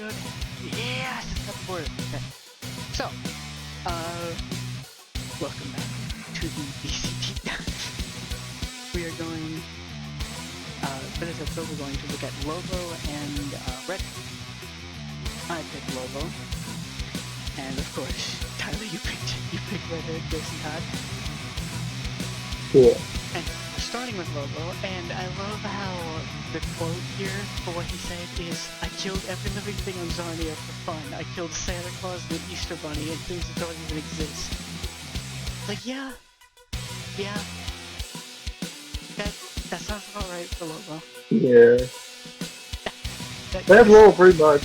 should. Yes, it's got the border. Okay. So, welcome back to the BCT Dive. We are going, for this episode, we're going to look at Lobo and Red. I picked Lobo, and of course, Tyler, you picked Red Hair, Jason Todd. Yeah. And starting with Lobo, and I love how the quote here for what he said is, "I killed every living thing on Zarnia for fun. I killed Santa Claus and the Easter Bunny and things that don't even exist." Like, yeah, that sounds about right for Lobo. Yeah. That That's Lobo pretty much.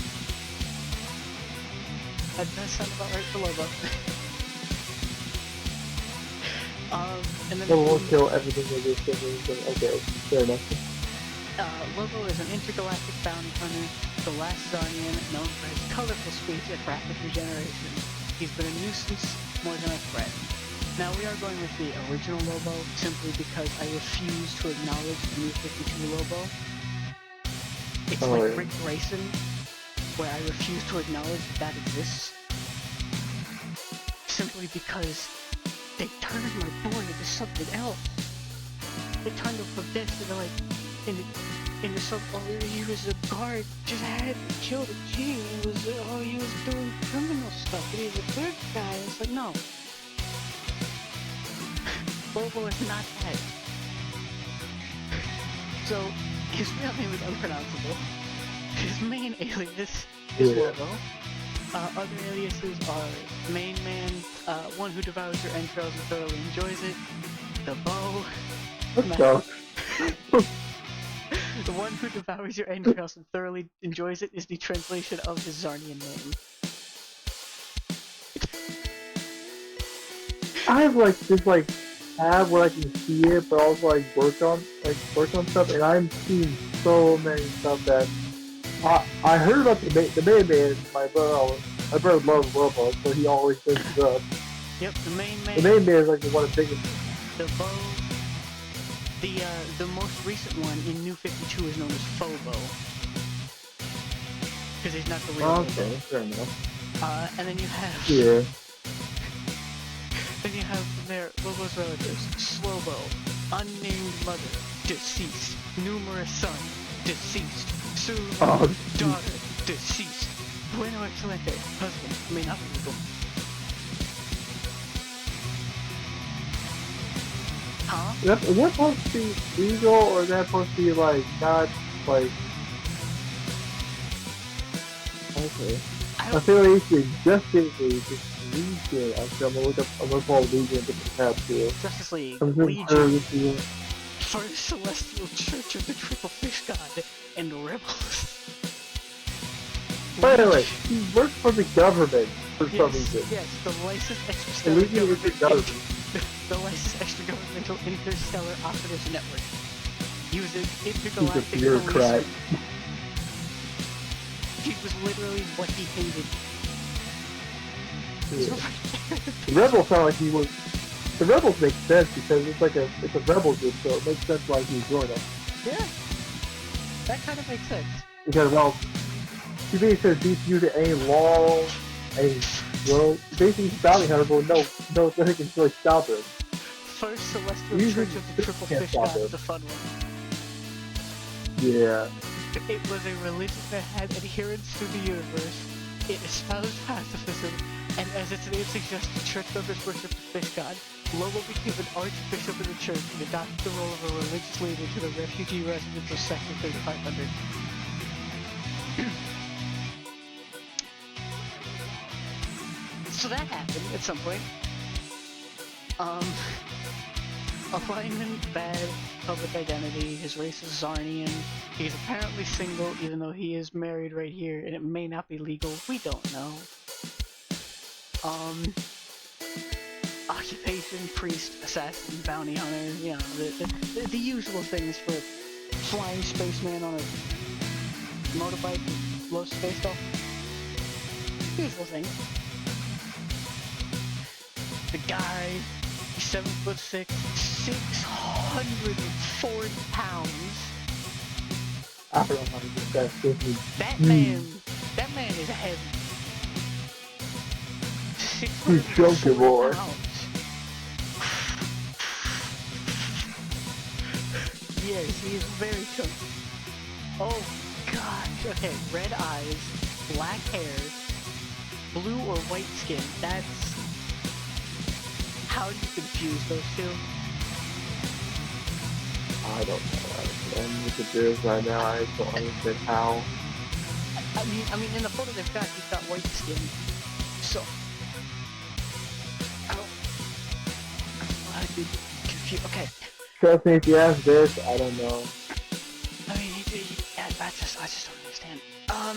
That does sound about right for Lobo. And then Lobo will kill everything that is okay, fair enough. Lobo is an intergalactic bounty hunter, the last Zarnian known for his colorful speech and rapid regeneration. He's been a nuisance more than a threat. Now we are going with the original Lobo, simply because I refuse to acknowledge the new 52 Lobo. It's like Rick Grayson, where I refuse to acknowledge that exists. Simply because they turned my boy into something else. They turned him from this into like, into some, oh, he was a guard, just had killed a king, he was doing criminal stuff, and he's a good guy. It's like, no. Lobo is not that. So, his real name is unpronounceable. His main alias is Lobo. Other aliases are Main Man, one who devours your entrails and thoroughly enjoys it, the Bow, the one who devours your entrails and thoroughly enjoys it is the translation of his Zarnian name. I have like this tab where I can see it, but also work on stuff, and I'm seeing so many stuff that I heard about the main man. My brother loves Lobo, so he always brings it up. Yep, the main man. The main man is like the one of the biggest. The Bow. The most recent one in New 52 is known as Phobo. Because he's not the real Lobo. Okay, fair enough. And then you have... Yeah. Then you have from there Lobo's relatives: Slobo, unnamed mother, deceased, numerous son, deceased, soon daughter, deceased, bueno excelente, husband, may not be legal. Huh? Is that supposed to be legal, or is that supposed to be not okay? I feel like you should just Legion. Actually, I'm gonna call Legion a different tab too. Justice League, Legion, First Celestial Church of the Triple Fish God, and Rebels. By the way, he works for the government for some reason. Yes, the licensed extrastellar government. The licensed extragovernmental interstellar operatives network. He was an intergalactic bureaucrat. He was literally what he hated. Yeah. The Rebels sound like he was. The Rebels make sense because it's a rebel group, so it makes sense why he joined them. Yeah, that kind of makes sense. Because he basically beats you to any law, basically he's bounty hunter, but no, nothing can really stop him. First Celestial Church of the Triple Fish God is a fun one. Yeah. It was a religion that had adherence to the universe. It espoused pacifism, and as its name suggests, the church members worship the fish god. Lobo became an archbishop in the church and adopted the role of a religious leader to the refugee residents of Sector 3500. So that happened at some point. Alignment, bad, public identity, his race is Zarnian, he's apparently single even though he is married right here, and it may not be legal, we don't know. Occupation, priest, assassin, bounty hunter, you know, the usual things for a flying spaceman on a motorbike with low space stuff. Usual things. The guy, he's 7'6", 640 pounds. I don't know how to get that. That man is heavy. He's chunky, 640 boy. pounds. Yes, he is very chunky. Oh gosh. Okay, red eyes, black hair, blue or white skin. That's... How do you confuse those two? I don't know. I'm with the beers right now. I don't understand how. I mean, in the photo they've got, he's got white skin. So, I don't... I'd be confused. Okay. Trust me, if you ask this, I don't know. I mean, yeah, I just don't understand.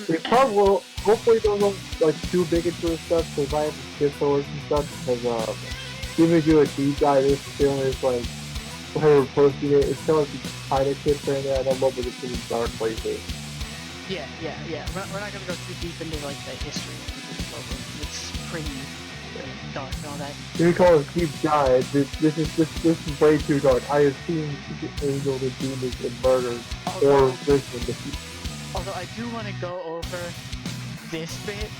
They probably will, hopefully don't go like too big into this stuff, because I have to skip forward and stuff, because even if you a deep dive, this film is like, whoever posting it, it's kind of like kind of kids in there. I don't know, but it's in dark places. Yeah. We're not gonna go too deep into like the history of this logo. It's pretty dark and all that. You call it deep dive. This is way too dark. I have seen angels and demons and murders or prison. Although I do want to go over this bit.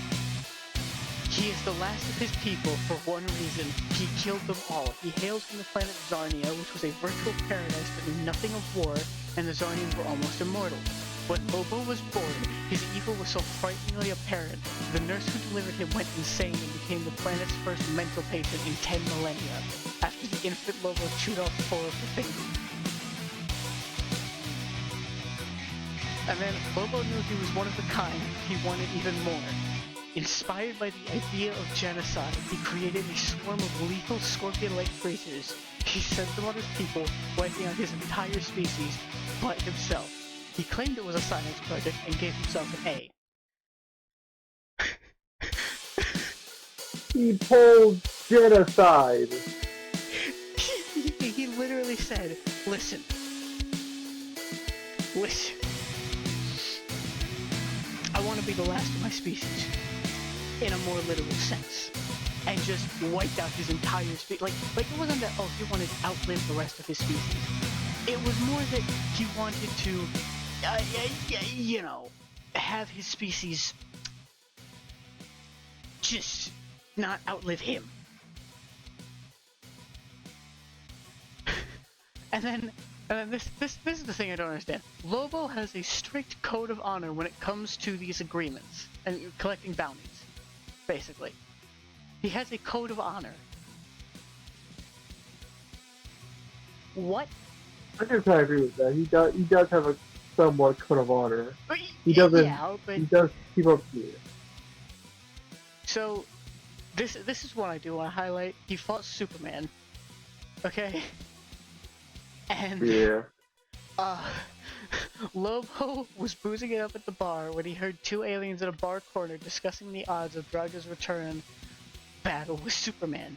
He is the last of his people for one reason. He killed them all. He hails from the planet Zarnia, which was a virtual paradise that knew nothing of war, and the Zarnians were almost immortal. When Lobo was born, his evil was so frighteningly apparent, the nurse who delivered him went insane and became the planet's first mental patient in 10 millennia, after the infant Lobo chewed off 4 of her fingers. And then Lobo knew he was one of a kind, he wanted even more. Inspired by the idea of genocide, he created a swarm of lethal scorpion-like creatures. He sent them on his people, wiping out his entire species, but himself. He claimed it was a science project and gave himself an A. He pulled genocide. He literally said, listen. I want to be the last of my species. In a more literal sense. And just wiped out his entire species. Like it wasn't that, oh, he wanted to outlive the rest of his species. It was more that he wanted to, you know, have his species just not outlive him. And then this is the thing I don't understand. Lobo has a strict code of honor when it comes to these agreements and collecting bounties. Basically, he has a code of honor. What? I can kind of agree with that. He does have a somewhat code of honor. He doesn't. Yeah, but he does keep up to it. So, this is what I do want to highlight. He fought Superman. Okay. And Yeah. Lobo was boozing it up at the bar when he heard 2 aliens in a bar corner discussing the odds of Draga's return battle with Superman.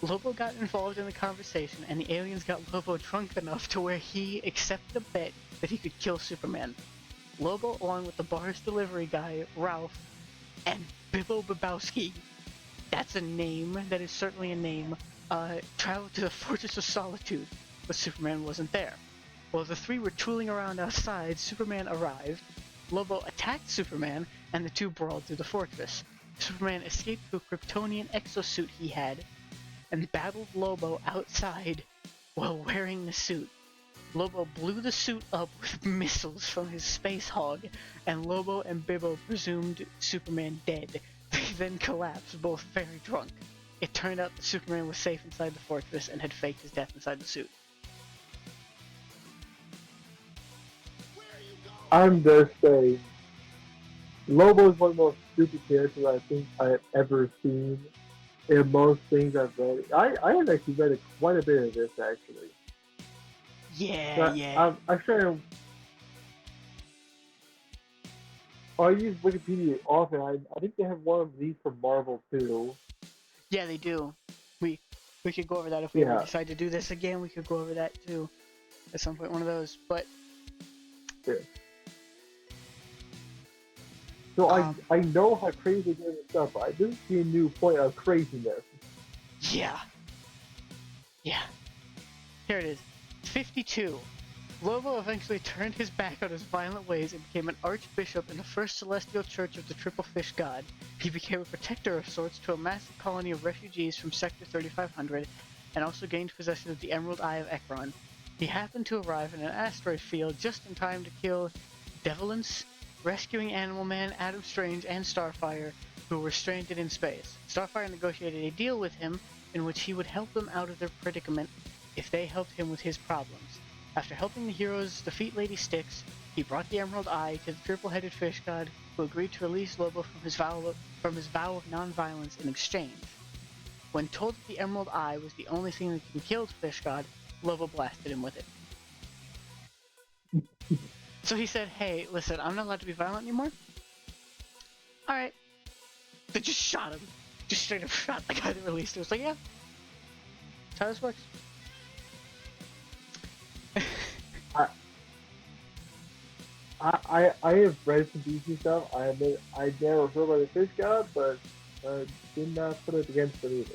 Lobo got involved in the conversation, and the aliens got Lobo drunk enough to where he accepted a bet that he could kill Superman. Lobo, along with the bar's delivery guy, Ralph, and Bibbo Babowski, that's a name, that is certainly a name, traveled to the Fortress of Solitude, but Superman wasn't there. While the 3 were tooling around outside, Superman arrived. Lobo attacked Superman, and the 2 brawled through the fortress. Superman escaped to a Kryptonian exosuit he had, and battled Lobo outside while wearing the suit. Lobo blew the suit up with missiles from his space hog, and Lobo and Bibbo presumed Superman dead. They then collapsed, both very drunk. It turned out that Superman was safe inside the fortress and had faked his death inside the suit. I'm just saying, Lobo is one of the most stupid characters I think I've ever seen in most things I've read. I have actually read quite a bit of this, actually. Yeah. I'm trying to... I use Wikipedia often. I think they have one of these for Marvel, too. Yeah, they do. We could go over that if we ever decide to do this again. We could go over that, too. At some point, one of those. But... Yeah. So I know how crazy they get stuff, but I didn't see a new point of craziness. Yeah. Here it is. 52. Lobo eventually turned his back on his violent ways and became an archbishop in the first celestial church of the Triple Fish God. He became a protector of sorts to a massive colony of refugees from Sector 3500 and also gained possession of the Emerald Eye of Ekron. He happened to arrive in an asteroid field just in time to kill Devilance, rescuing Animal Man, Adam Strange, and Starfire, who were stranded in space. Starfire negotiated a deal with him in which he would help them out of their predicament if they helped him with his problems. After helping the heroes defeat Lady Styx, he brought the Emerald Eye to the triple-headed fish god, who agreed to release Lobo from his vow of non-violence in exchange. When told that the Emerald Eye was the only thing that can kill the fish god, Lobo blasted him with it. So he said, hey, listen, I'm not allowed to be violent anymore? Alright. They just shot him. Just straight up shot the guy that released it. It was like, yeah. That's how this works. I have read some DC stuff. I admit I never heard about the fish god, but did not put it against it either.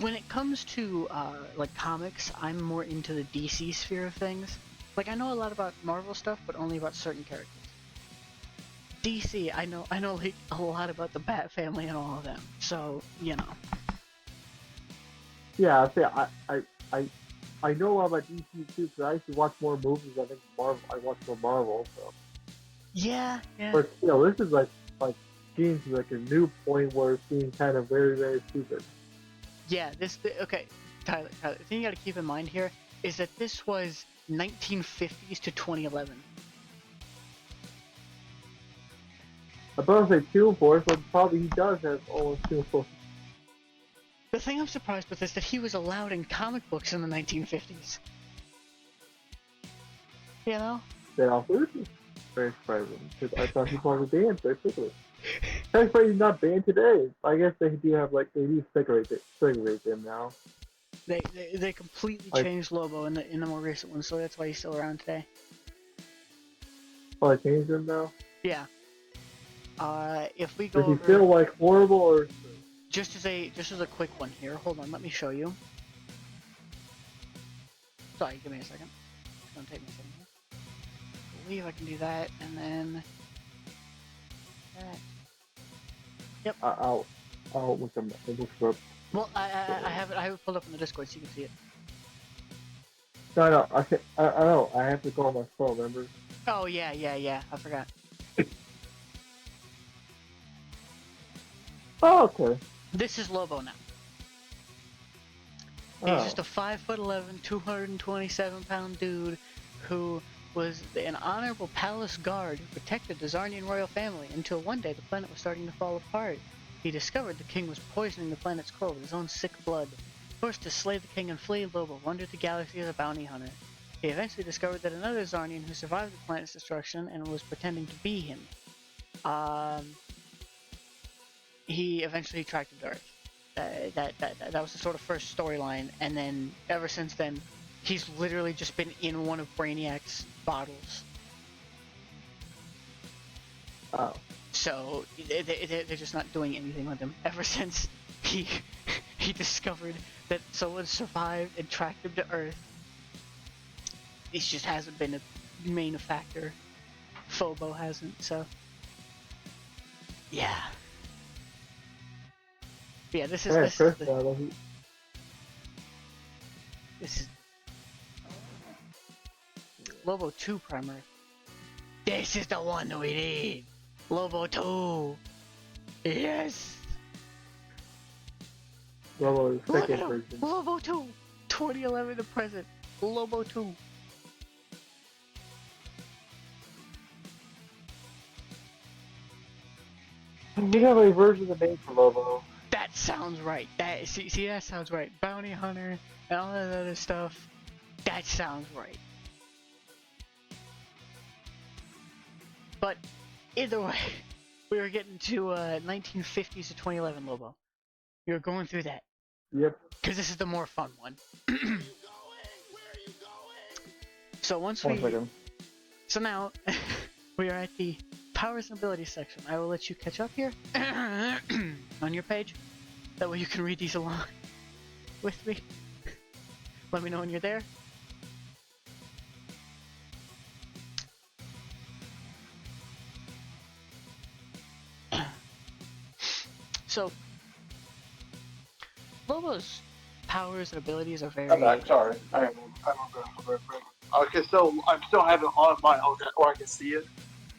When it comes to like comics, I'm more into the DC sphere of things. Like I know a lot about Marvel stuff, but only about certain characters. DC, I know like a lot about the Bat family and all of them. So you know. Yeah, I say I know a lot about DC too because I used to watch more movies. I think Marvel. I watch more Marvel. So. Yeah. But still, this is like getting to like a new point where it's being kind of very, very stupid. Yeah, okay, Tyler, the thing you gotta keep in mind here is that this was 1950s to 2011. I thought I'd say Toon Force, but probably he does have almost Toon Force. The thing I'm surprised with is that he was allowed in comic books in the 1950s. You know? That also is very surprising because I thought he was banned very quickly. That's why he's not banned today. I guess they do have they do segregate them now. They completely changed Lobo in the more recent one, so that's why he's still around today. Oh, they changed him now. Yeah. If we go Is he still horrible or? Just as a quick one here. Hold on, let me show you. Sorry, give me a second. It's gonna take me a second here. I believe I can do that, and then that. Yep. I'll look them up. Well, I have it pulled up in the Discord so you can see it. No, I know. I have to go on my phone. Remember? Oh yeah. I forgot. Oh, okay. This is Lobo now. He's just a 5'11", 227-pound dude who was an honorable palace guard who protected the Zarnian royal family until one day the planet was starting to fall apart. He discovered the king was poisoning the planet's core with his own sick blood. Forced to slay the king and flee, Lobo wandered the galaxy as a bounty hunter. He eventually discovered that another Zarnian who survived the planet's destruction and was pretending to be him. He eventually tracked him to Earth. That was the sort of first storyline, and then ever since then, he's literally just been in one of Brainiac's bottles. Oh. So they're just not doing anything with him ever since he discovered that someone survived and tracked him to Earth. It just hasn't been a main factor. Phobo hasn't, so yeah. Yeah, this is Lobo 2 primary. This is the one we need. Lobo 2. Yes. Lobo second version. Lobo 2. 2011 to present. Lobo 2. We have a version of the name for Lobo. That sounds right. See, that sounds right. Bounty hunter and all that other stuff. That sounds right. But either way, we were getting to 1950s to 2011 Lobo. We were going through that. Yep. Because this is the more fun one. Where are you going? So once One second. So now we are at the powers and abilities section. I will let you catch up here on your page. That way you can read these along with me. Let me know when you're there. So, Lobos' powers and abilities are I'm very. back. Sorry. I'm going. Okay, so I'm still having it on my own, or I can see it.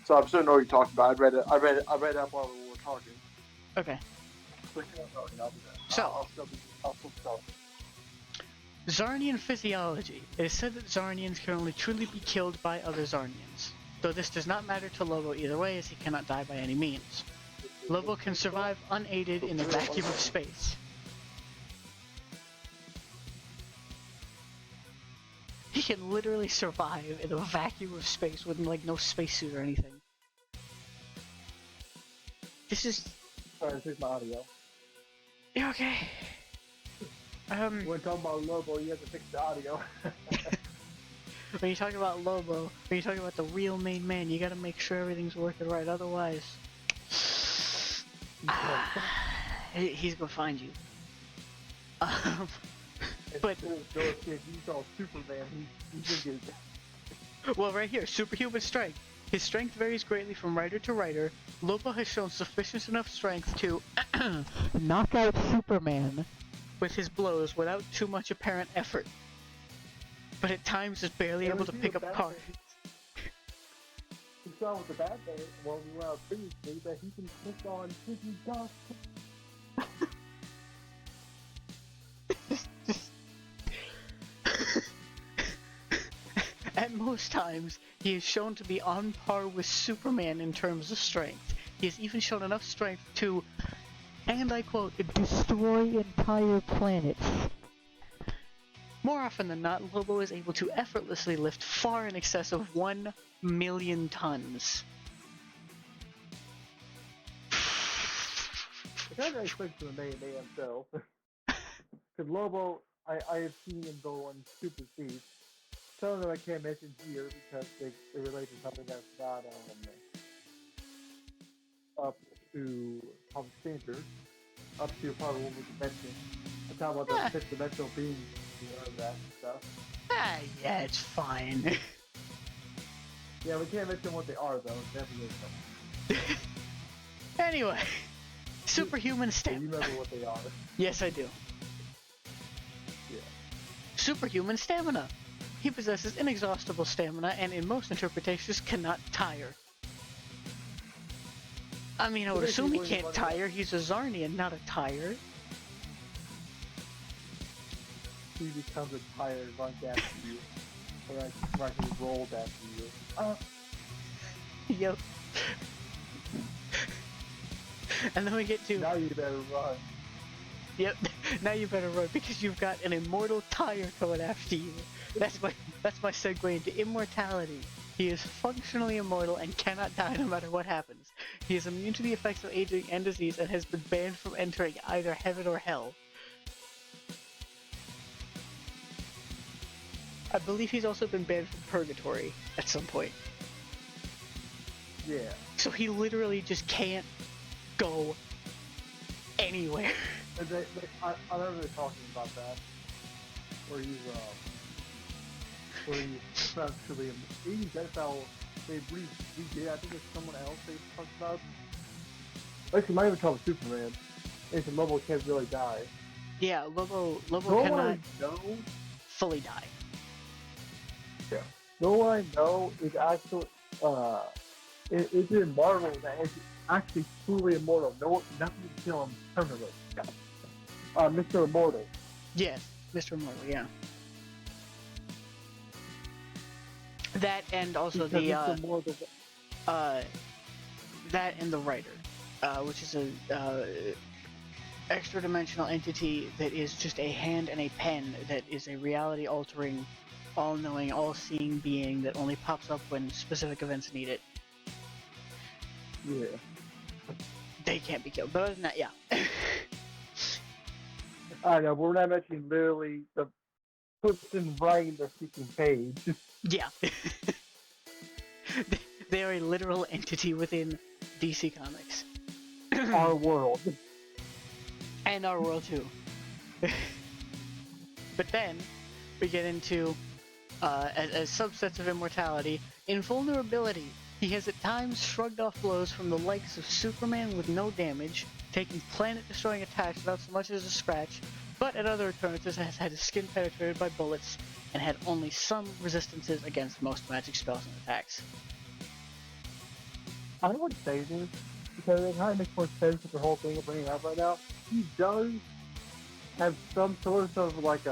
So I'm still know what you're talking about. I read that while we were talking. Okay. So keep on talking. I'll do that. So, I'll still talk. Zarnian physiology. It is said that Zarnians can only truly be killed by other Zarnians. Though this does not matter to Lobo either way, as he cannot die by any means. Lobo can survive unaided in the vacuum of space. He can literally survive in the vacuum of space with like no spacesuit or anything. This is. Sorry, here's my audio. You're okay. When talking about Lobo, you have to fix the audio. When you talk about Lobo, when you talk about the real main man, you gotta make sure everything's working right. Otherwise, he's gonna find you. But he's all Superman. He's gonna get it. well, right here, superhuman strength. His strength varies greatly from rider to rider. Lobo has shown sufficient enough strength to knock out Superman with his blows without too much apparent effort. But at times is barely able to pick up cards. We saw with the Batman when we were out previously that he can click on hidden dust. At most times, he is shown to be on par with Superman in terms of strength. He has even shown enough strength to, and I quote, destroy entire planets. More often than not, Lobo is able to effortlessly lift far in excess of 1 million tons. I kind of expect to remain himself. Because Lobo, I have seen him go on super speed. Some of them I can't mention here because they relate to something that's not up to public standard, up to probably what we can mention. I'm talking about the fifth dimensional beings, that stuff. Yeah, it's fine. Yeah, we can't mention what they are though. Definitely something. Anyway, superhuman stamina. You remember what they are? Yes, I do. Yeah. Superhuman stamina. He possesses inexhaustible stamina and in most interpretations cannot tire. I mean, I would assume he can't tire. He's a Zarnian, not a tire. He becomes a tire right after you. Or right he rolled after you. Yep. And then we get to... Now you better run. Yep, now you better run because you've got an immortal tire coming after you. That's my segue into immortality. He is functionally immortal and cannot die no matter what happens. He is immune to the effects of aging and disease and has been banned from entering either heaven or hell. I believe he's also been banned from purgatory at some point. Yeah. So he literally just can't go anywhere. I remember talking about that. Where he's essentially, that's how they redid. I think it's someone else they talked about. Actually, might even talk Superman. It's a Lobo can't really die. Yeah, Lobo No cannot one I know. fully die. Yeah. No one I know is actually it's in Marvel that is actually truly immortal. No, nothing can kill him permanently. Mr. Immortal. Yes, Mr. Immortal, yeah. That and also because that and the Writer, which is a extra dimensional entity that is just a hand and a pen that is a reality-altering, all-knowing, all-seeing being that only pops up when specific events need it. Yeah. They can't be killed, but other than that, yeah. I know, but we're not mentioning literally the person writing the freaking page. Yeah. They are a literal entity within DC Comics. Our world. And our world too. But then, we get into, as subsets of immortality, invulnerability. He has at times shrugged off blows from the likes of Superman with no damage, taking planet-destroying attacks without so much as a scratch, but at other occurrences has had his skin penetrated by bullets and had only some resistances against most magic spells and attacks. I would say this because it kind of makes more sense with the whole thing of bringing up right now. He does have some sort of like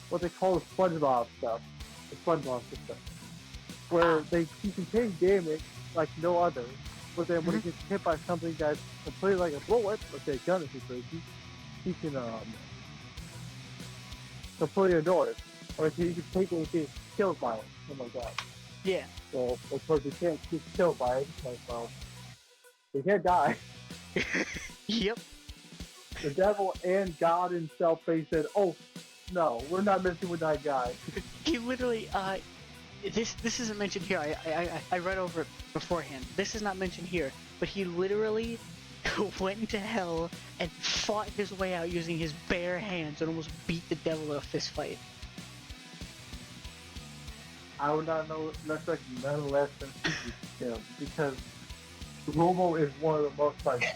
what they call the SpongeBob stuff, the SpongeBob system, where he can take damage like no other, but then when he gets hit by something that's completely like a bullet, let's say a gun if he's crazy, he can completely ignore it, or he can take it and get killed by it, something like that. Yeah. So of course he can't get killed by it, like well, he can't die. Yep. The devil and God himself, they said, "Oh, no, we're not messing with that guy." He literally, this isn't mentioned here. I read over it beforehand. This is not mentioned here, but he literally went into hell and fought his way out using his bare hands and almost beat the devil in a fist fight. I would not know respect none less than him because Lobo is one of the most like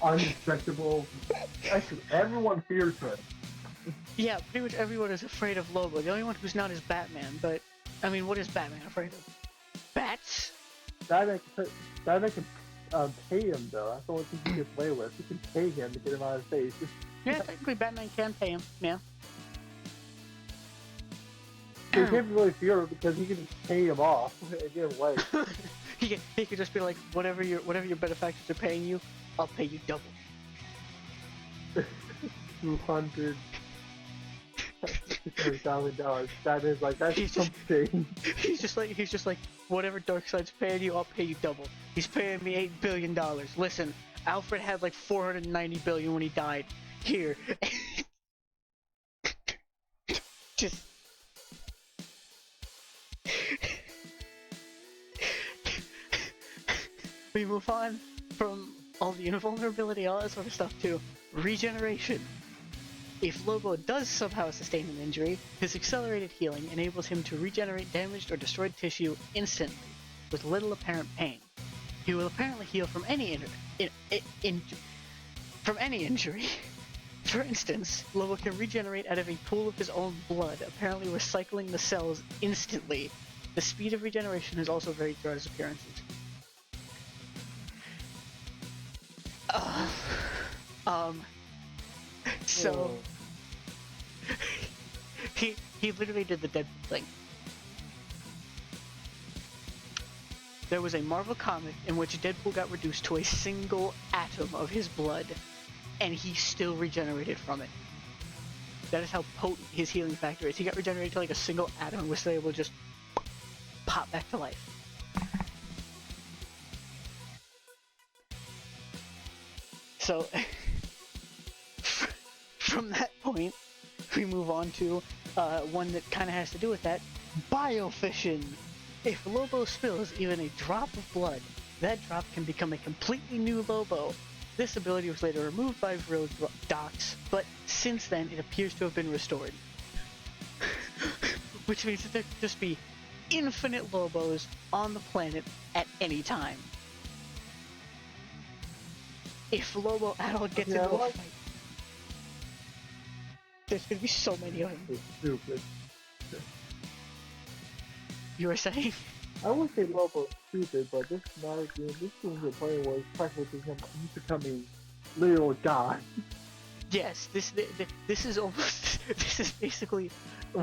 unrespectable. Actually, everyone fears him. Yeah, pretty much everyone is afraid of Lobo. The only one who's not is Batman, but, I mean, what is Batman afraid of? Bats? Batman can pay him though. That's the only thing he gets away with. He can pay him to get him out of space. Yeah, technically Batman can pay him, yeah. You can't really fear him because he can just pay him off and get away. he could just be like, whatever your benefactors are paying you, I'll pay you double. 200,000. That is like that's something. He's just like, whatever Darkseid's paying you, I'll pay you double. He's paying me $8 billion. Listen, Alfred had like 490 billion when he died. Here. Just. We move on from all the invulnerability, all that sort of stuff, to regeneration. If Lobo does somehow sustain an injury, his accelerated healing enables him to regenerate damaged or destroyed tissue instantly, with little apparent pain. He will apparently heal from any injury. For instance, Lobo can regenerate out of a pool of his own blood, apparently recycling the cells instantly. The speed of regeneration is also varied throughout his appearances. So he literally did the Deadpool thing. There was a Marvel comic in which Deadpool got reduced to a single atom of his blood, and he still regenerated from it. That is how potent his healing factor is. He got regenerated to like a single atom and was still able to just pop back to life. So, from that point, we move on to one that kind of has to do with that, biofission. If Lobo spills even a drop of blood, that drop can become a completely new Lobo. This ability was later removed by Vril Docs, but since then it appears to have been restored. Which means that there could just be infinite Lobos on the planet at any time. If Lobo at all gets into a fight, there's gonna be so many of them. It's stupid. You were saying? I wouldn't say Lobo's stupid, but this game we're playing was practically becoming literal god. Yes, this is almost this is basically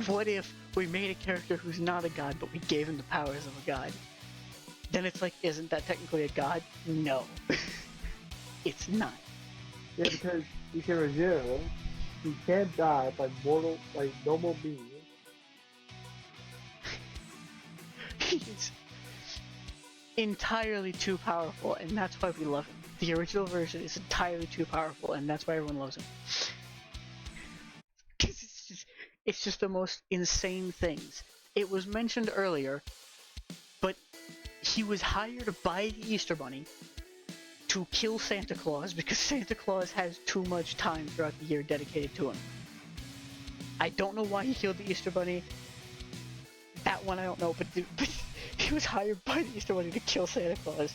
what if we made a character who's not a god, but we gave him the powers of a god. Then it's like, isn't that technically a god? No. It's not. Yeah, because you can regenerate. You can't die by normal beings. He's entirely too powerful, and that's why we love him. The original version is entirely too powerful, and that's why everyone loves him. It's just the most insane things. It was mentioned earlier, but he was hired by the Easter Bunny to kill Santa Claus because Santa Claus has too much time throughout the year dedicated to him. I don't know why he killed the Easter Bunny. That one I don't know, but he was hired by the Easter Bunny to kill Santa Claus.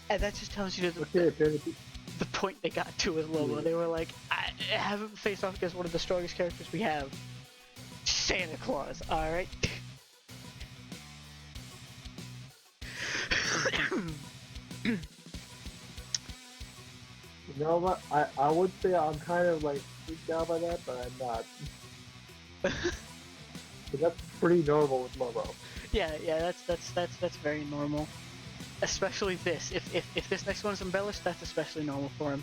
And that just tells you the point they got to with Lobo. They were like, I have him face off against one of the strongest characters we have. Santa Claus, alright? You know what? I would say I'm kind of like freaked out by that, but I'm not. But that's pretty normal with Lobo. Yeah, that's very normal. Especially this. If this next one's embellished, that's especially normal for him.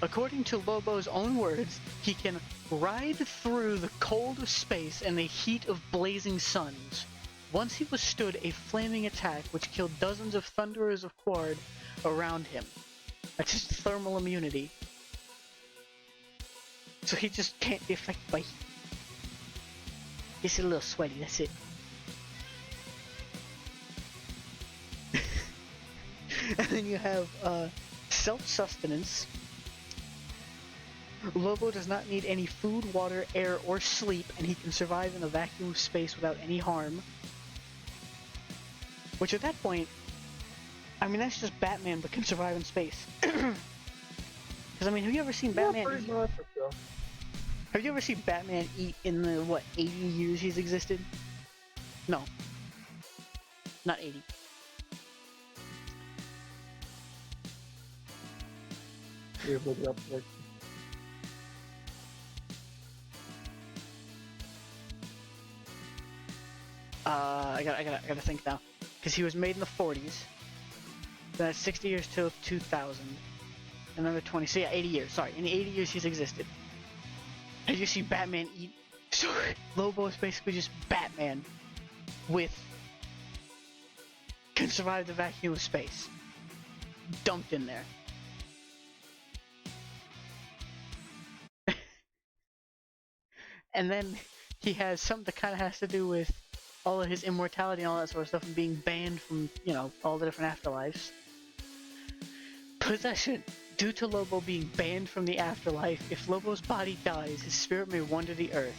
According to Lobo's own words, he can ride through the cold of space and the heat of blazing suns. Once he withstood a flaming attack which killed dozens of thunderers of Quard around him. That's just thermal immunity. So he just can't be affected by heat. He's a little sweaty, that's it. And then you have self-sustenance. Lobo does not need any food, water, air, or sleep, and he can survive in a vacuum of space without any harm. Which at that point, I mean, that's just Batman, but can survive in space. Because, I mean, have you ever seen Batman eat? Have you ever seen Batman eat in the, what, 80 years he's existed? No. Not 80. You're looking up there. I gotta think now. Because he was made in the 40s. Then that's 60 years till 2000. Another 20. So yeah, 80 years. Sorry, in the 80 years he's existed. And you see Batman eat. So Lobo is basically just Batman with can survive the vacuum of space. Dumped in there. And then he has something that kind of has to do with all of his immortality and all that sort of stuff and being banned from, you know, all the different afterlives. Possession. Due to Lobo being banned from the afterlife, if Lobo's body dies, his spirit may wander the earth.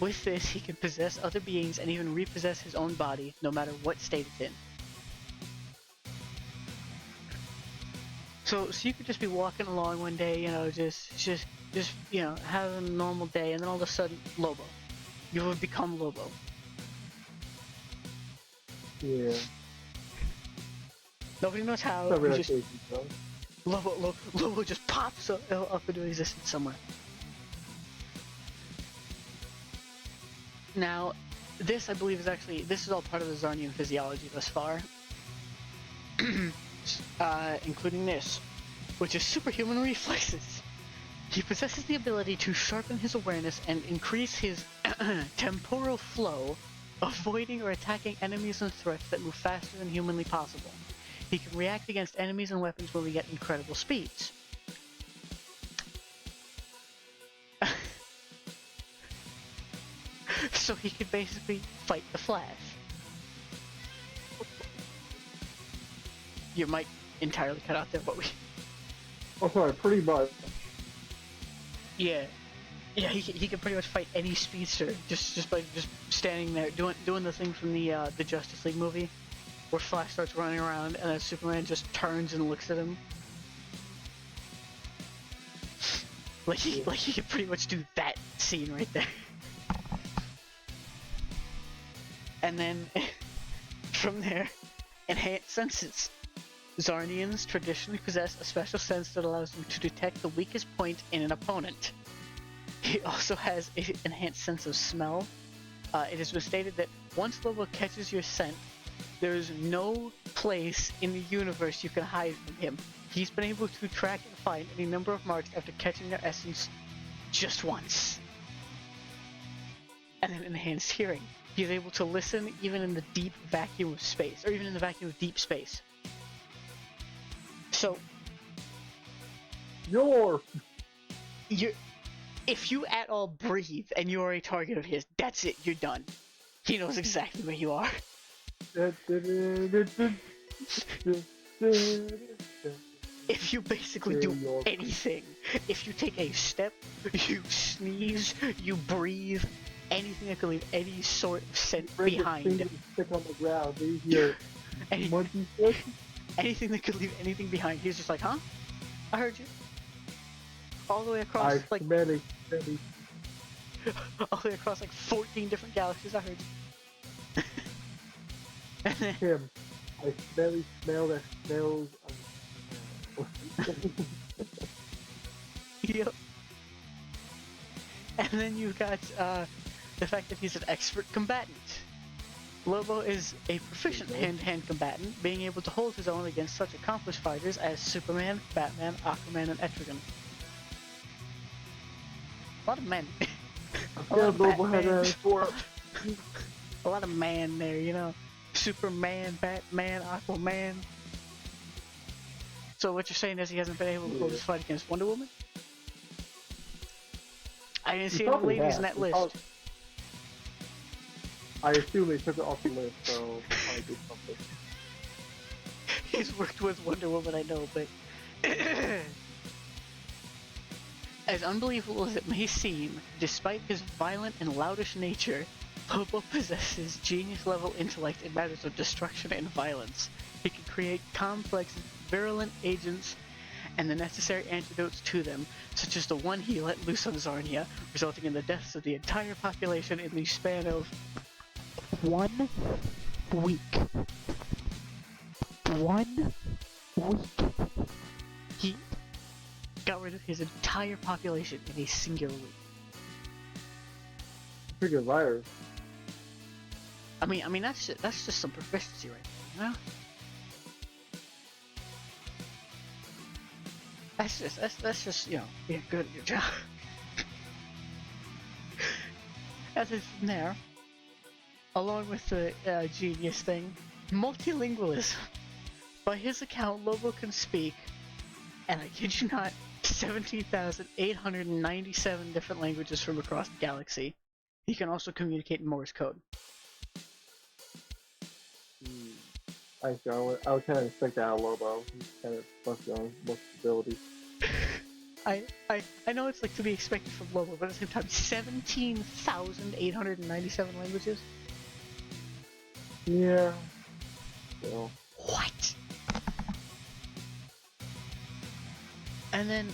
With this, he can possess other beings and even repossess his own body, no matter what state it's in. So you could just be walking along one day, you know, just you know, having a normal day, and then all of a sudden, Lobo. You would become Lobo. Yeah. Nobody knows how. Lobo just pops up into existence somewhere. Now, this I believe is actually, this is all part of the Zarnian physiology thus far. Including this, which is superhuman reflexes. He possesses the ability to sharpen his awareness and increase his temporal flow, avoiding or attacking enemies and threats that move faster than humanly possible. He can react against enemies and weapons moving at incredible speeds. So he could basically fight the Flash. Your mic entirely cut out there, but we... Oh, sorry, pretty much. Yeah. Yeah, he can pretty much fight any speedster just by standing there doing the thing from the Justice League movie where Flash starts running around and then Superman just turns and looks at him. Like he can pretty much do that scene right there. And then from there, enhanced senses. Zarnians traditionally possess a special sense that allows them to detect the weakest point in an opponent. He also has an enhanced sense of smell. It has been stated that once Lobo catches your scent, there is no place in the universe you can hide from him. He's been able to track and find any number of marks after catching their essence just once. And then enhanced hearing. He's able to listen even in the deep vacuum of space, or even in the vacuum of deep space. So, if you at all breathe and you are a target of his, that's it, you're done. He knows exactly where you are. If you basically do anything, if you take a step, you sneeze, you breathe, anything that could leave any sort of scent Break his behind. finger and stick on the ground. Do you hear Any, monkey fish? anything that could leave anything behind. He's just like, huh? I heard you. All the way across, I like, smell it. all the way across like 14 different galaxies. I heard you. And then, Him. I smell that smells. yep. And then you've got the fact that he's an expert combatant. Lobo is a proficient hand-to-hand combatant, being able to hold his own against such accomplished fighters as Superman, Batman, Aquaman, and Etrigan. A lot of men. A lot of Lobo had Batman. a form. A lot of man there, you know. Superman, Batman, Aquaman. So what you're saying is he hasn't been able to hold his fight against Wonder Woman? I didn't see any ladies in that list. I assume they took it off the list, so I did something. He's worked with Wonder Woman, I know, but... As unbelievable as it may seem, despite his violent and loutish nature, Lobo possesses genius-level intellect in matters of destruction and violence. He can create complex, virulent agents and the necessary antidotes to them, such as the one he let loose on Zarnia, resulting in the deaths of the entire population in the span of 1 week. 1 week. He got rid of his entire population in a singular week. Pretty good virus. I mean that's just some proficiency right there, you know? That's just you know, being good at your job. And then from there, along with the genius thing, multilingualism. By his account, Lobo can speak, and I kid you not, 17,897 different languages from across the galaxy. He can also communicate in Morse code. I would kind of expect that out of Lobo. He's kind of busted on most abilities. I know it's like to be expected from Lobo, but at the same time, 17,897 languages? Yeah. So. What? And then,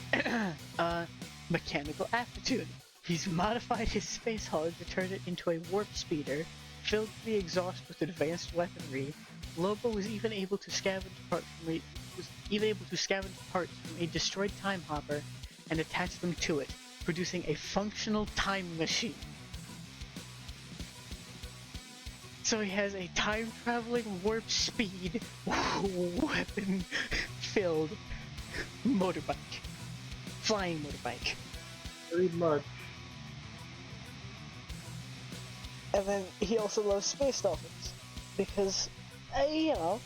mechanical aptitude. He's modified his space hog to turn it into a warp speeder, filled to the exhaust with advanced weaponry. Lobo was even able to scavenge parts from a destroyed time hopper and attach them to it, producing a functional time machine. So he has a time-traveling warp speed, weapon-filled motorbike. Flying motorbike. Pretty much. And then he also loves space dolphins. Because, you know...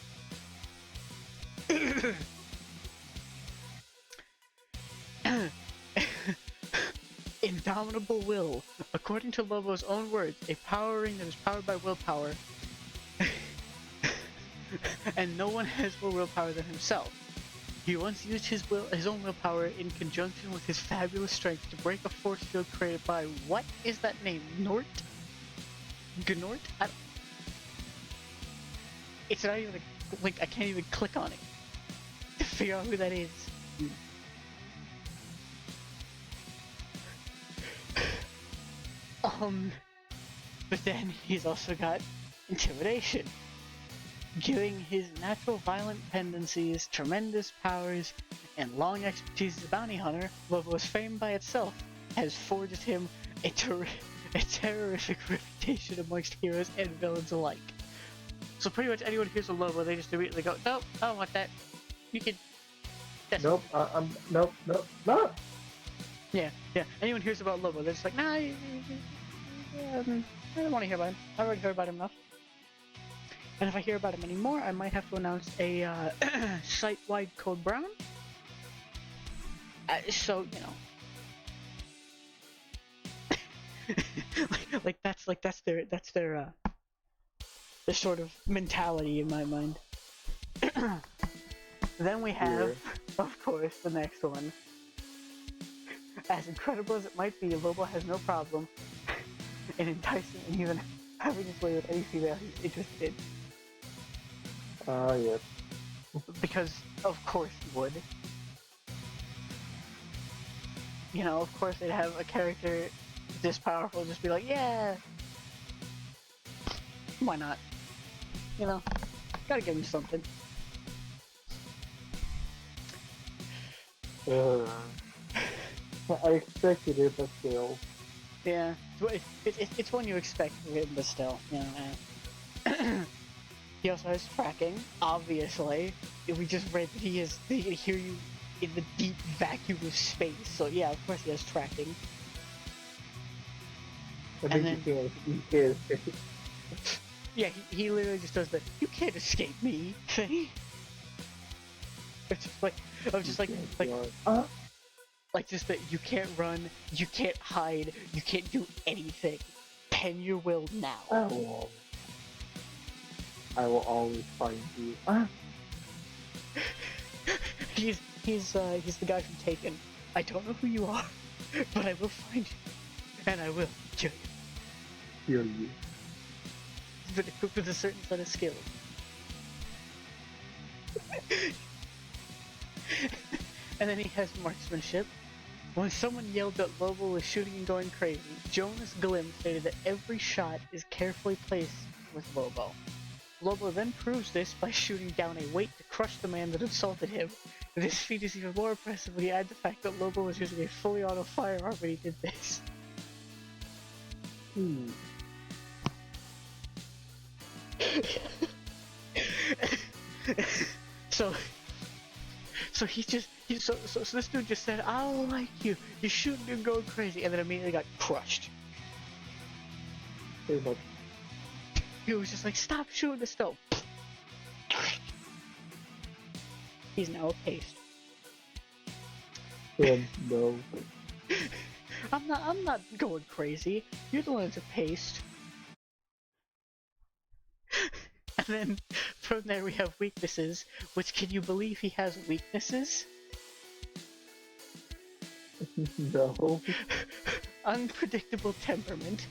Indomitable will. According to Lobo's own words, a power ring that is powered by willpower. And no one has more willpower than himself. He once used his own willpower in conjunction with his fabulous strength to break a force field created by, what is that name? Gnort? Gnort? It's not even a link, I can't even click on it to figure out who that is. But then he's also got intimidation. Giving his natural violent tendencies, tremendous powers, and long expertise as a bounty hunter, Lobo's fame by itself has forged him a terrific reputation amongst heroes and villains alike. So pretty much anyone hears of Lobo, they just immediately go, nope, I don't want that. You can... Nope, nope. Yeah. Anyone hears about Lobo, they're just like, nah, I don't want to hear about him. I already heard about him enough. And if I hear about him anymore, I might have to announce a site-wide code brown. So, you know, that's their sort of mentality in my mind. Then we have, of course, the next one. As incredible as it might be, Lobo has no problem and enticing and even having his way with any female he's interested in. Yes. Because, of course he would. You know, of course they'd have a character this powerful just be like, yeah, why not? You know, gotta give him something. I expected it, but still. Yeah, it's one you expect from him, but still, you know. He also has tracking, obviously. We just read that he can hear you in the deep vacuum of space, so yeah, of course he has tracking. I And think then, he can. yeah, he literally just does the "you can't escape me" thing. It's just like, I'm just like just that you can't run, you can't hide, you can't do anything. Pen your will now. I will always find you. He's the guy from Taken. I don't know who you are, but I will find you, and I will kill you. Kill you. But equipped with a certain set of skills. And then he has marksmanship. When someone yelled that Lobo was shooting and going crazy, Jonas Glim stated that every shot is carefully placed with Lobo. Lobo then proves this by shooting down a weight to crush the man that insulted him. This feat is even more impressive when you add the fact that Lobo was using a fully auto firearm when he did this. So this dude just said, "I don't like you. You're shooting and going crazy," and then immediately got crushed. Pretty much. He was just like, "Stop shooting the stove." He's now a paste. No. I'm not going crazy. You're the one that's a paste. And then from there we have weaknesses, which can you believe he has weaknesses? No. Unpredictable temperament.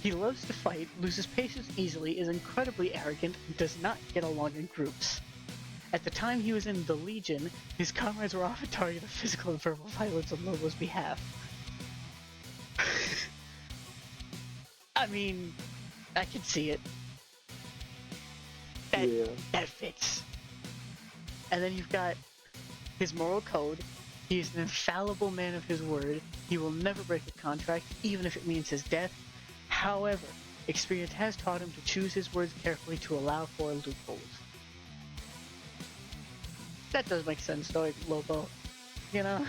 He loves to fight, loses patience easily, is incredibly arrogant, and does not get along in groups. At the time he was in the Legion, his comrades were often targeted of physical and verbal violence on Lobo's behalf. I mean, I can see it. That fits. And then you've got his moral code. He is an infallible man of his word. He will never break a contract, even if it means his death. However, experience has taught him to choose his words carefully to allow for loopholes. That does make sense, though, like Lobo. You know?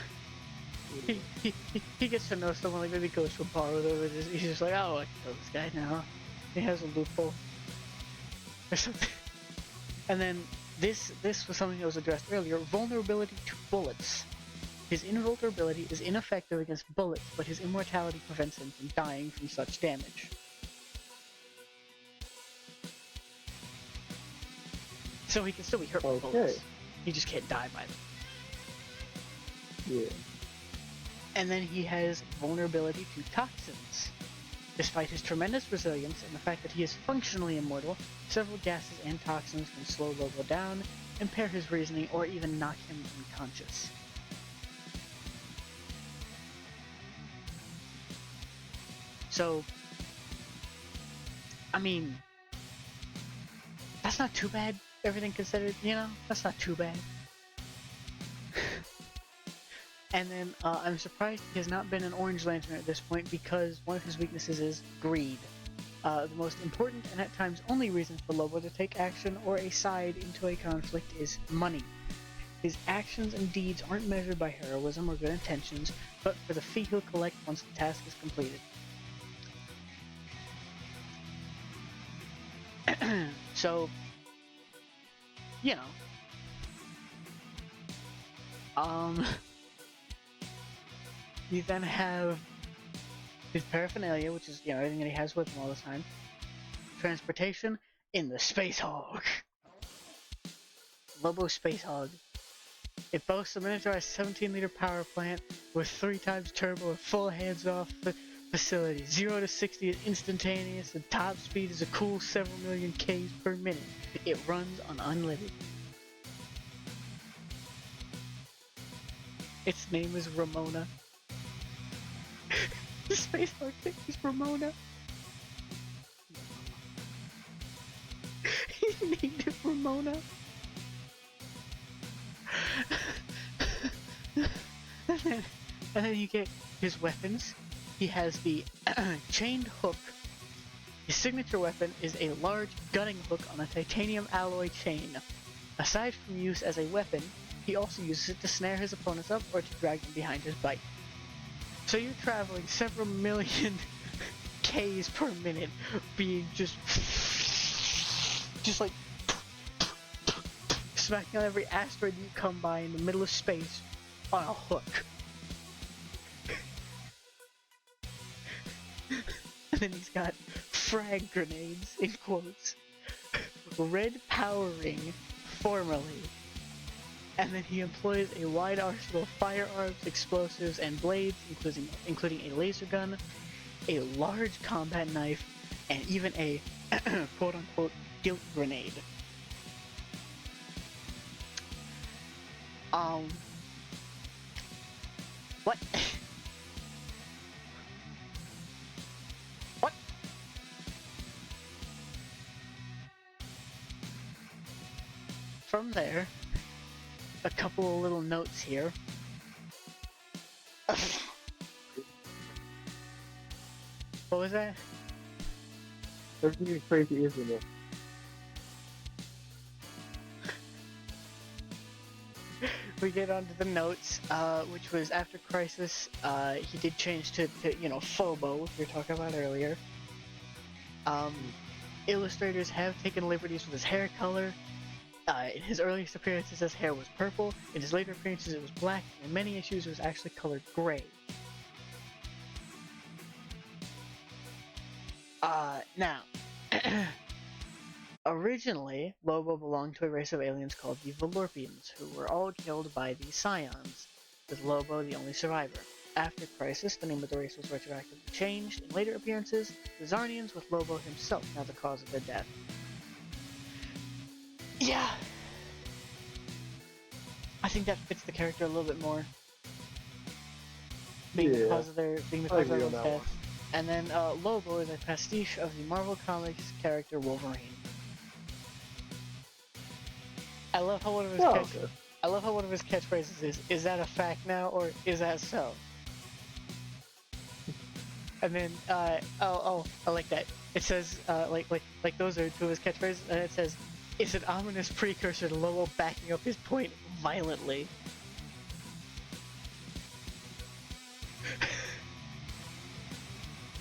He gets to know someone, like maybe goes to a bar with him, and he's just like, "Oh, I kill this guy now." He has a loophole. Or something. And then this was something that was addressed earlier, vulnerability to bullets. His invulnerability is ineffective against bullets, but his immortality prevents him from dying from such damage. So he can still be hurt by bullets. He just can't die by them. Yeah. And then he has vulnerability to toxins. Despite his tremendous resilience and the fact that he is functionally immortal, several gases and toxins can slow Lobo down, impair his reasoning, or even knock him unconscious. So, I mean, that's not too bad, everything considered, you know? That's not too bad. And then, I'm surprised he has not been an Orange Lantern at this point because one of his weaknesses is greed. The most important and at times only reason for Lobo to take action or a side into a conflict is money. His actions and deeds aren't measured by heroism or good intentions, but for the fee he'll collect once the task is completed. So, you know, you then have his paraphernalia, which is, you know, everything that he has with him all the time. Transportation in the Space Hog. Lobo Space Hog. It boasts a miniaturized 17-liter power plant with 3 times turbo and full hands-off facility. 0 to 60 is instantaneous. The top speed is a cool several million Ks per minute. It runs on unlimited. Its name is Ramona. The space arctic is Ramona. He named it Ramona. and then you get his weapons. He has the chained hook. His signature weapon is a large gunning hook on a titanium alloy chain. Aside from use as a weapon, he also uses it to snare his opponents up or to drag them behind his bike. So you're traveling several million Ks per minute, being just like smacking on every asteroid you come by in the middle of space on a hook. And then he's got frag grenades, in quotes, red powering, formerly. And then he employs a wide arsenal of firearms, explosives, and blades, including a laser gun, a large combat knife, and even a quote-unquote guilt grenade. What? What? From there, a couple of little notes here. What was that? Everything is crazy, isn't it? We get onto the notes, which was after Crisis, he did change to Phobo, which we were talking about earlier. Illustrators have taken liberties with his hair color. In his earliest appearances, his hair was purple. In his later appearances, it was black. And in many issues, it was actually colored gray. Now, originally, Lobo belonged to a race of aliens called the Valorpians, who were all killed by the Scions, with Lobo the only survivor. After Crisis, the name of the race was retroactively changed. In later appearances, the Zarnians, with Lobo himself now the cause of their death. Yeah! I think that fits the character a little bit more. Being the cause of their death. And then Lobo is a pastiche of the Marvel Comics character Wolverine. I love how one of his catchphrases is that a fact now, or is that so? And then I like that. It says like those are two of his catchphrases, and it says it's an ominous precursor to Lobo backing up his point violently.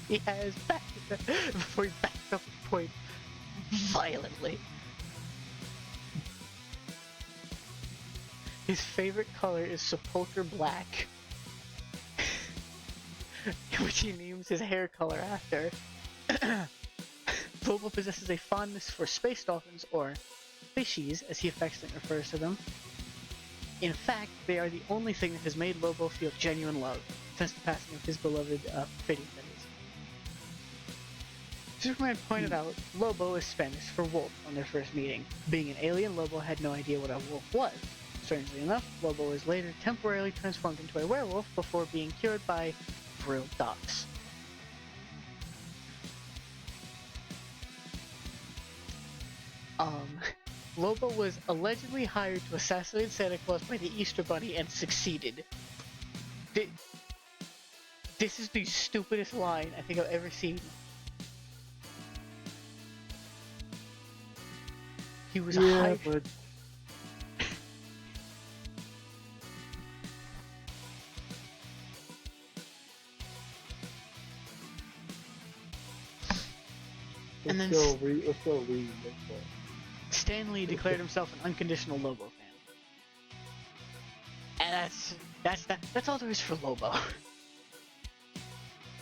He has before he backs up his point violently. His favorite color is sepulchre black, which he names his hair color after. Lobo possesses a fondness for space dolphins, or fishies, as he affectionately refers to them. In fact, they are the only thing that has made Lobo feel genuine love since the passing of his beloved Fitty. Superman pointed out Lobo is Spanish for wolf on their first meeting. Being an alien, Lobo had no idea what a wolf was. Strangely enough, Lobo was later temporarily transformed into a werewolf before being cured by Vril Dox. Lobo was allegedly hired to assassinate Santa Claus by the Easter Bunny and succeeded. This is the stupidest line I think I've ever seen. He was hired. But... and then Stan Lee declared himself an unconditional Lobo fan. And that's all there is for Lobo.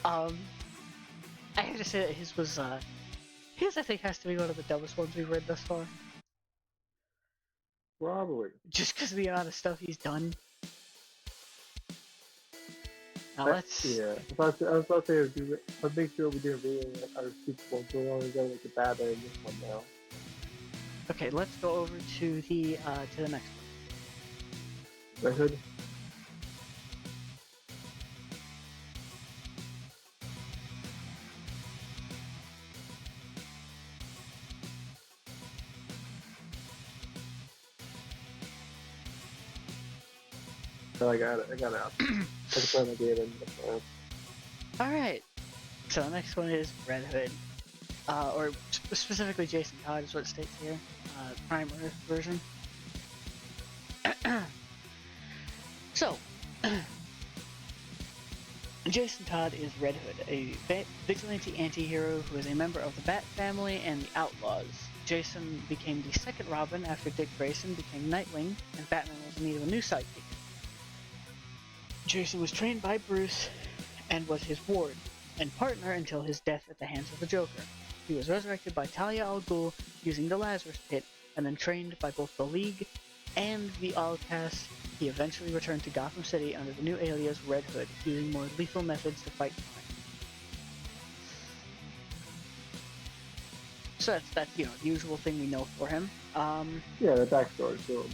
I have to say that his I think has to be one of the dumbest ones we've read thus far. Probably. Just because of the amount of stuff he's done. Now let's. Yeah, I was about to say, let's make sure we didn't ruin our Super Bowl, so we only got like a bad end this one now. Okay, let's go over to the next one. Red Hood? I got it. I can play my game in the All right. So the next one is Red Hood, or specifically Jason Todd is what it states here. Prime Earth version. So, Jason Todd is Red Hood, a vigilante anti-hero who is a member of the Bat family and the Outlaws. Jason became the second Robin after Dick Grayson became Nightwing, and Batman was in need of a new sidekick. Jason was trained by Bruce and was his ward and partner until his death at the hands of the Joker. He was resurrected by Talia al Ghul using the Lazarus Pit, and then trained by both the League and the Outcasts. He eventually returned to Gotham City under the new alias Red Hood, using more lethal methods to fight crime. So that's the usual thing we know for him. Yeah, the backstory to him.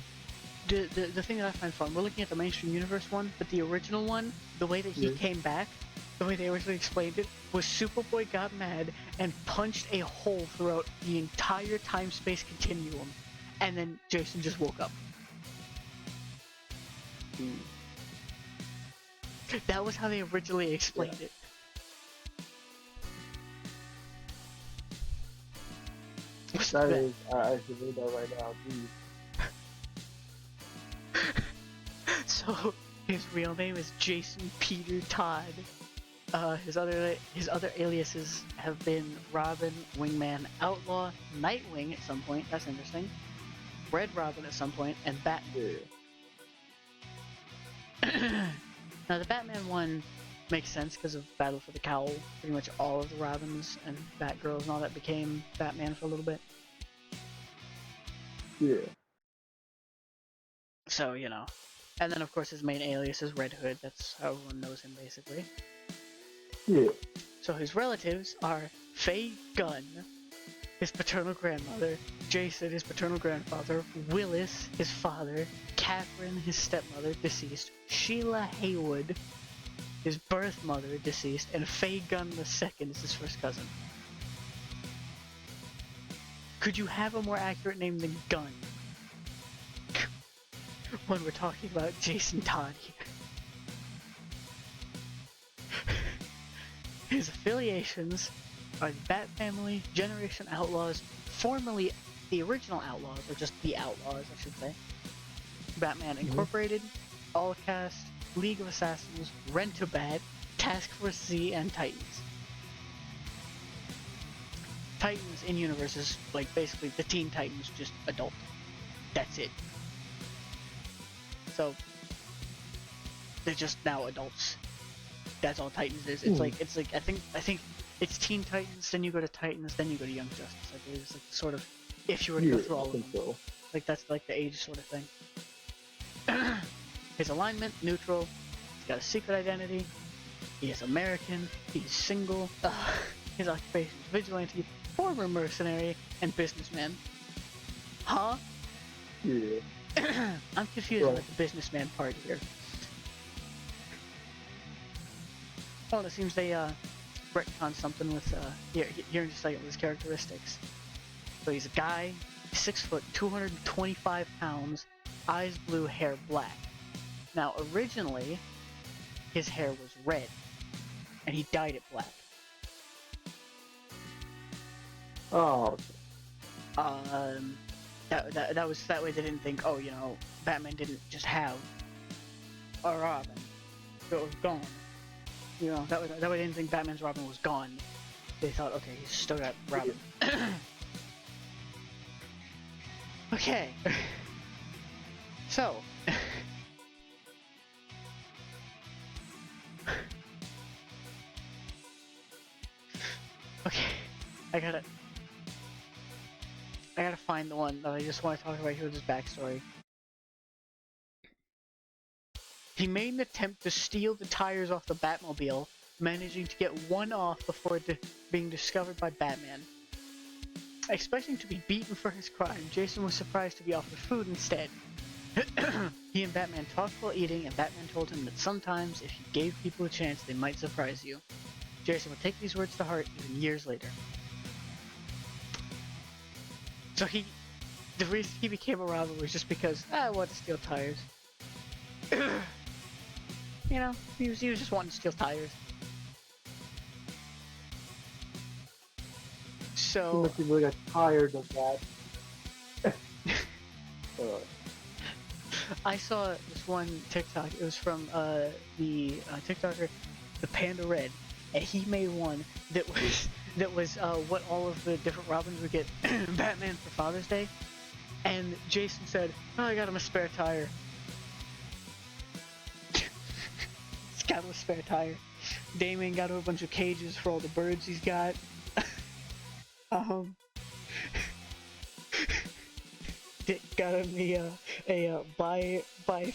The thing that I find fun, we're looking at the mainstream universe one, but the original one, the way that he came back, the way they originally explained it, was Superboy got mad and punched a hole throughout the entire time-space continuum, and then Jason just woke up. That was how they originally explained it. That is, I should read that right now. So his real name is Jason Peter Todd. His other aliases have been Robin, Wingman, Outlaw, Nightwing at some point. That's interesting. Red Robin at some point, and Batman. Yeah. Now the Batman one makes sense because of Battle for the Cowl. Pretty much all of the Robins and Batgirls and all that became Batman for a little bit. Yeah. So, And then, of course, his main alias is Red Hood. That's how everyone knows him, basically. Yeah. So his relatives are Faye Gunn, his paternal grandmother, Jason, his paternal grandfather, Willis, his father, Catherine, his stepmother, deceased, Sheila Haywood, his birth mother, deceased, and Faye Gunn II is his first cousin. Could you have a more accurate name than Gunn? When we're talking about Jason Todd here. His affiliations are the Bat Family, Generation Outlaws, formerly the original Outlaws, or just the Outlaws, I should say. Batman Incorporated, Allcast, League of Assassins, Rent-A-Bat, Task Force Z, and Titans. Titans in universe is like basically the Teen Titans, just adult. That's it. So they're just now adults. That's all Titans is. It's like I think it's Teen Titans, then you go to Titans, then you go to Young Justice. I believe it's like sort of if you were to go through all of them. So. Like that's like the age sort of thing. His alignment, neutral. He's got a secret identity. He is American. He's single. His occupation is vigilante, former mercenary, and businessman. Huh? Yeah. I'm confused with the businessman part here. Well, it seems they retconned something with here in just a second with his characteristics. So he's a guy, 6 foot, 225 pounds, eyes blue, hair black. Now originally, his hair was red, and he dyed it black. Oh. That was that way they didn't think, oh, Batman didn't just have a Robin. It was gone. That way they didn't think Batman's Robin was gone. They thought, okay, he's still got Robin. Okay. So. Okay. I gotta find the one that I just want to talk about here with his backstory. He made an attempt to steal the tires off the Batmobile, managing to get one off before being discovered by Batman. Expecting to be beaten for his crime, Jason was surprised to be offered food instead. He and Batman talked while eating, and Batman told him that sometimes, if you gave people a chance, they might surprise you. Jason would take these words to heart even years later. So the reason he became a robber was just because, I wanted to steal tires. You know, he was just wanting to steal tires. So... He really got tired of that. I saw this one TikTok. It was from the TikToker, the Panda Red, and he made one that was what all of the different Robins would get Batman for Father's Day, and Jason said, "Oh, I got him a spare tire." He's got him a spare tire. Damien got him a bunch of cages for all the birds he's got. Dick got him the buy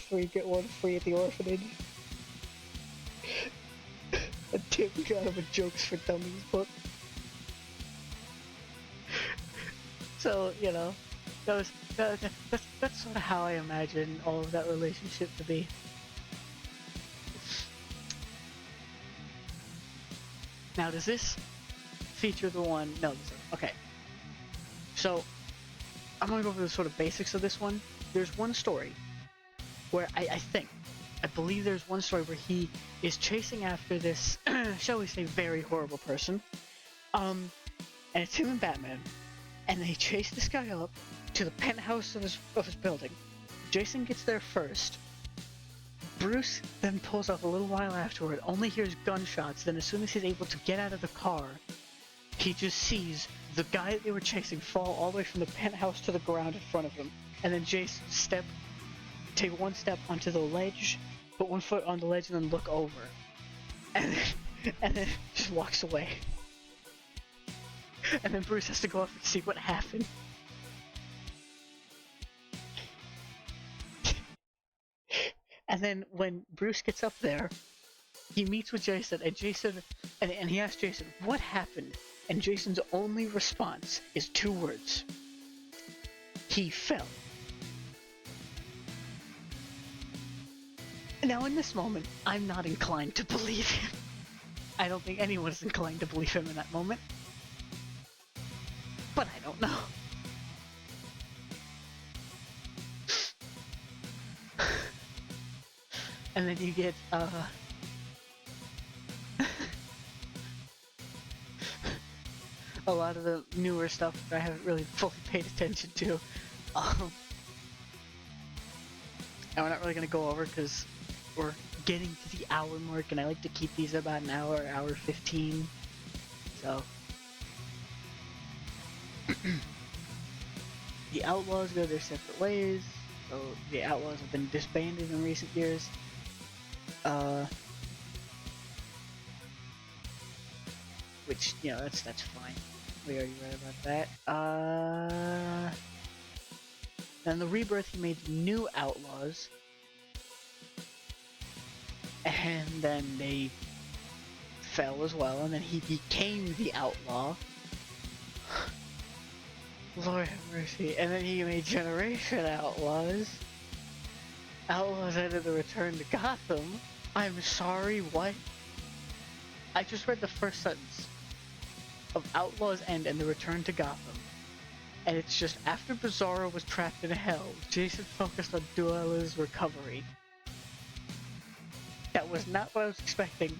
3 get 1 free at the orphanage. And Tim got him a Jokes for Dummies book. So, you know, that's sort of how I imagine all of that relationship to be. Now, does this feature the one? No, this doesn't. Okay. So, I'm gonna go over the sort of basics of this one. There's one story where I believe there's one story where he is chasing after this, shall we say, very horrible person. And it's him and Batman, and they chase this guy up to the penthouse of his building. Jason gets there first. Bruce then pulls up a little while afterward, only hears gunshots, then as soon as he's able to get out of the car, he just sees the guy that they were chasing fall all the way from the penthouse to the ground in front of him. And then Jason take one step onto the ledge, put one foot on the ledge, and then look over. And then just walks away. And then Bruce has to go up and see what happened. And then when Bruce gets up there, he meets with Jason, and he asks Jason, what happened? And Jason's only response is 2 words. He fell. Now in this moment, I'm not inclined to believe him. I don't think anyone is inclined to believe him in that moment. But I don't know. And then you get, a lot of the newer stuff that I haven't really fully paid attention to. And we're not really going to go over because we're getting to the hour mark, and I like to keep these about an hour, hour 15. So. The Outlaws go their separate ways. So the Outlaws have been disbanded in recent years. Which, you know, that's fine. We already read about that. Then the Rebirth, he made new Outlaws. And then they fell as well, and then he became the Outlaw. Lord have mercy. And then he made Generation Outlaws. Outlaws ended the Return to Gotham. I'm sorry, what? I just read the first sentence of Outlaws End and the Return to Gotham. And it's just, after Bizarro was trapped in hell, Jason focused on Duela's recovery. That was not what I was expecting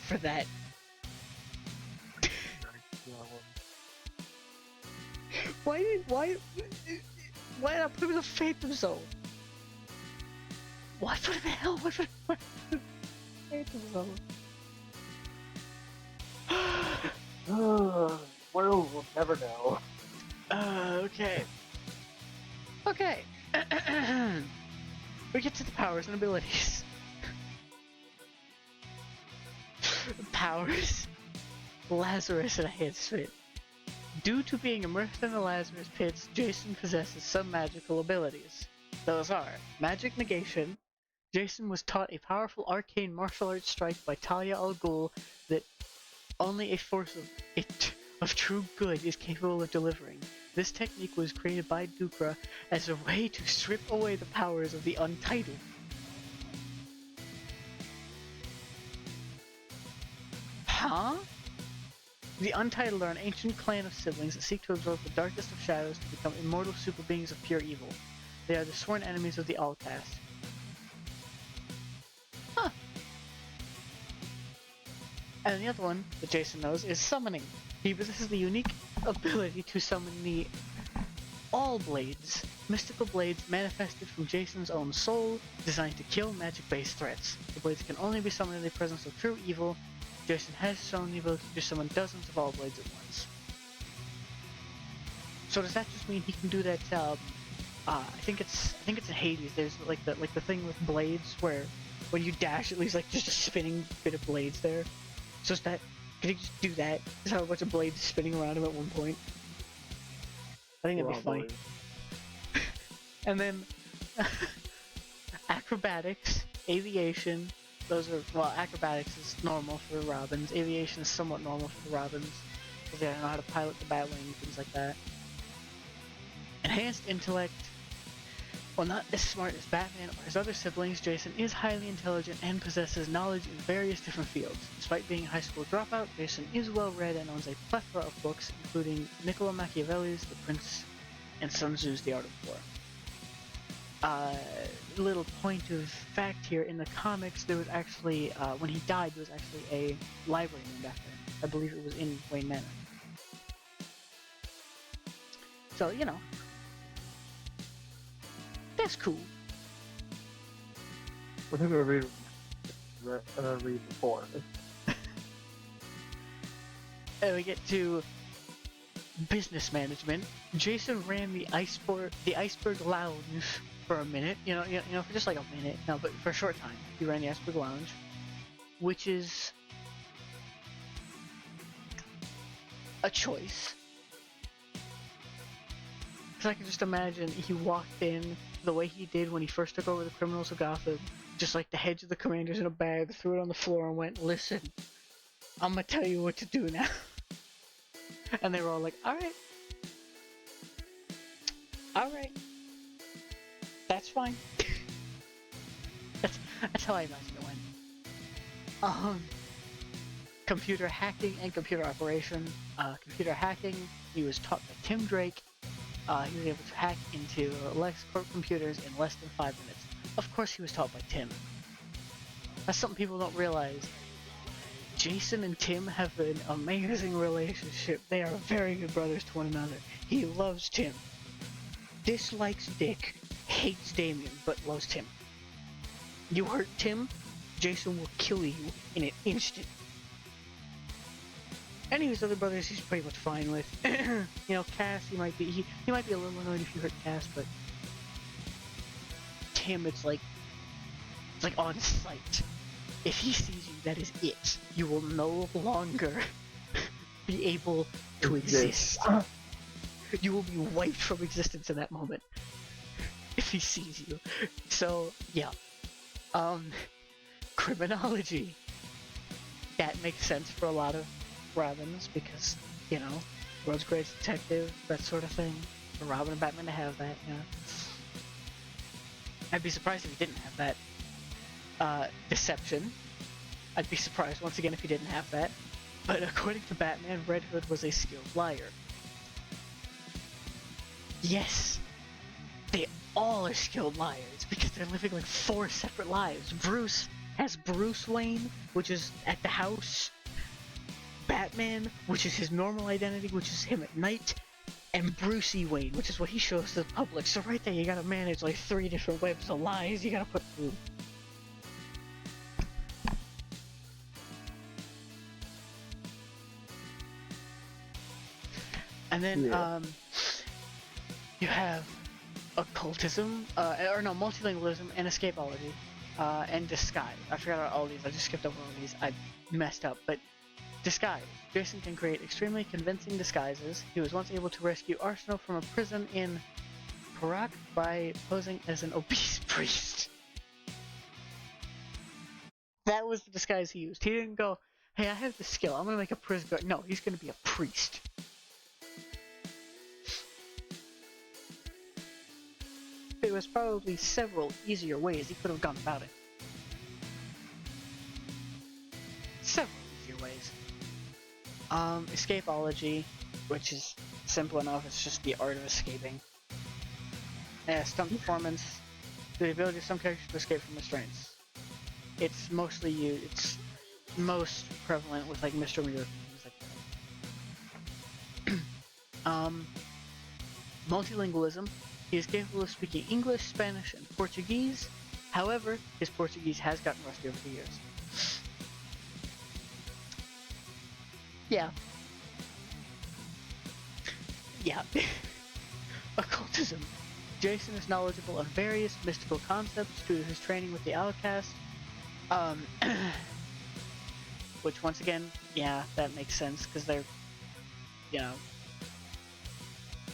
for that. Why not put him in the Phantom Zone? Why put him in hell? Why put him in the Phantom Zone? Well, we'll never know. Okay. Okay. We get to the powers and abilities. Powers. Lazarus Enhancement. Due to being immersed in the Lazarus pits, Jason possesses some magical abilities. Those are Magic Negation, Jason was taught a powerful arcane martial arts strike by Talia al Ghul that only a force of true good is capable of delivering. This technique was created by Dukra as a way to strip away the powers of the Untitled. Huh? The Untitled are an ancient clan of siblings that seek to absorb the darkest of shadows to become immortal super beings of pure evil. They are the sworn enemies of the Allcast. Huh. And the other one that Jason knows is summoning. He possesses the unique ability to summon the All Blades, mystical blades manifested from Jason's own soul, designed to kill magic-based threats. The blades can only be summoned in the presence of true evil. Jason has shown the ability to summon dozens of All Blades at once. So does that just mean he can do that? I think it's in Hades. There's like the thing with blades where when you dash, it leaves like just a spinning bit of blades there. So is that? Can he just do that? Just have a bunch of blades spinning around him at one point. I think that'd be funny. And then acrobatics, aviation. Those are, well, acrobatics is normal for Robins. Aviation is somewhat normal for the Robins, because they don't know how to pilot the Batwing and things like that. Enhanced intellect. While not as smart as Batman or his other siblings, Jason is highly intelligent and possesses knowledge in various different fields. Despite being a high school dropout, Jason is well read and owns a plethora of books, including Niccolo Machiavelli's The Prince and Sun Tzu's The Art of War. Little point of fact here, in the comics, there was actually, when he died, there was actually a library named after him. I believe it was in Wayne Manor. So, you know, that's cool. I think I'm gonna read before. And we get to business management. Jason ran the Iceberg Lounge for a minute. You know, for just like a minute. No, but for a short time, he ran the Iceberg Lounge, which is a choice. Because I can just imagine he walked in the way he did when he first took over the criminals of Gotham, just like the heads of the commanders in a bag, threw it on the floor and went, "Listen, I'm gonna tell you what to do now." And they were all like, alright, that's fine. That's how I imagine it went. Computer hacking and computer operation. Computer hacking, he was taught by Tim Drake. He was able to hack into LexCorp computers in less than 5 minutes. Of course he was taught by Tim. That's something people don't realize. Jason and Tim have an amazing relationship. They are very good brothers to one another. He loves Tim. Dislikes Dick. Hates Damien, but loves Tim. You hurt Tim, Jason will kill you in an instant. Any of his other brothers, he's pretty much fine with. You know, Cass, he might be a little annoyed if you hurt Cass, but Tim, it's like on sight. If he sees you, that is it. You will no longer be able to exist. You will be wiped from existence in that moment if he sees you. So yeah, criminology. That makes sense for a lot of Robins because, you know, world's greatest detective, that sort of thing. For Robin and Batman to have that, you know. I'd be surprised if he didn't have that. Deception. I'd be surprised once again if he didn't have that. But according to Batman, Red Hood was a skilled liar. Yes! They all are skilled liars because they're living like 4 separate lives. Bruce has Bruce Wayne, which is at the house. Batman, which is his normal identity, which is him at night. And Brucey Wayne, which is what he shows to the public. So right there, you gotta manage like 3 different webs of lies you gotta put through. And then, you have occultism, or no, multilingualism and escapology, and disguise. I forgot about all these, I just skipped over all these, I messed up, but disguise. Jason can create extremely convincing disguises. He was once able to rescue Arsenal from a prison in Perak by posing as an obese priest. That was the disguise he used. He didn't go, hey, I have the skill. I'm gonna make a prison guard. No, he's gonna be a priest. There was probably several easier ways he could have gone about it. Several easier ways. Escapology, which is simple enough. It's just the art of escaping. Stunt performance, the ability of some characters to escape from restraints. It's mostly used. It's most prevalent with like Mr. Weird and things like that. Multilingualism. He is capable of speaking English, Spanish, and Portuguese. However, his Portuguese has gotten rusty over the years. Yeah. Occultism. Jason is knowledgeable of various mystical concepts due to his training with the Outcast. Which once again, yeah, that makes sense because they're, you know,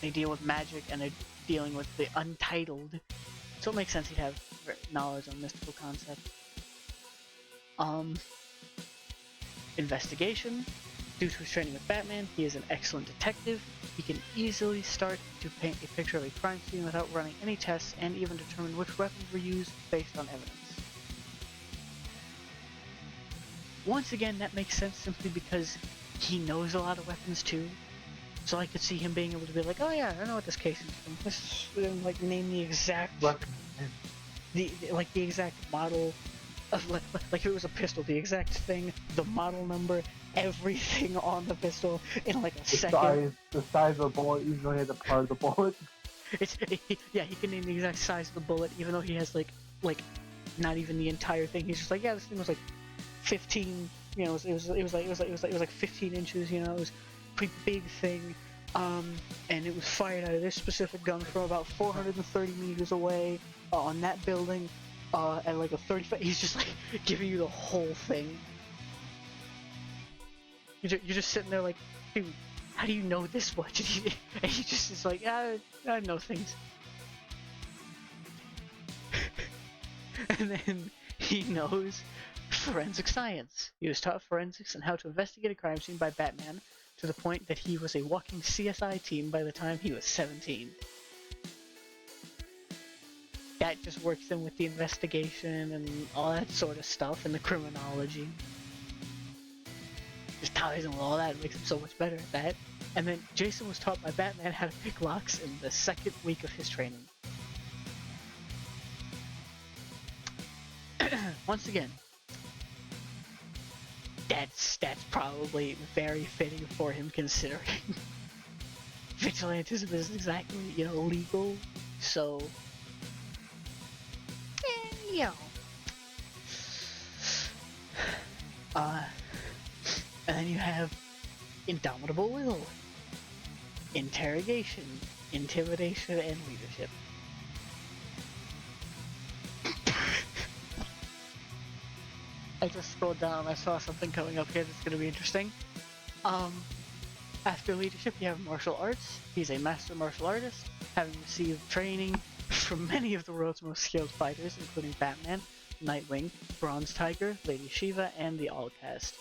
they deal with magic and they're dealing with the Untitled, so it makes sense he'd have knowledge on mystical concepts. Investigation. Due to his training with Batman, he is an excellent detective. He can easily start to paint a picture of a crime scene without running any tests and even determine which weapons were used based on evidence. Once again, that makes sense simply because he knows a lot of weapons too. So I could see him being able to be like, oh yeah, I know what this case is from. This is, like, name the exact weapon. the exact model of like if it was a pistol, the exact thing, the model number, everything on the pistol in like a second. The size of the bullet, even though he has a part of the bullet. He can name the exact size of the bullet, even though he has like not even the entire thing. He's just like, yeah, this thing was like 15. You know, it was like 15 inches. You know, it was a pretty big thing. And it was fired out of this specific gun from about 430 meters away on that building. At like a 35, he's just like giving you the whole thing. You're just sitting there like, dude, how do you know this much? And he just is like, I know things. And then he knows forensic science. He was taught forensics and how to investigate a crime scene by Batman to the point that he was a walking CSI team by the time he was 17. That just works in with the investigation and all that sort of stuff and the criminology. Just ties in with all that and makes him so much better at that. And then Jason was taught by Batman how to pick locks in the second week of his training. Once again, that's probably very fitting for him considering vigilantism isn't exactly, you know, legal, so you know. And then you have indomitable will, interrogation, intimidation, and leadership. I just scrolled down and I saw something coming up here that's going to be interesting. After leadership, you have martial arts. He's a master martial artist, having received training from many of the world's most skilled fighters, including Batman, Nightwing, Bronze Tiger, Lady Shiva, and the Allcast.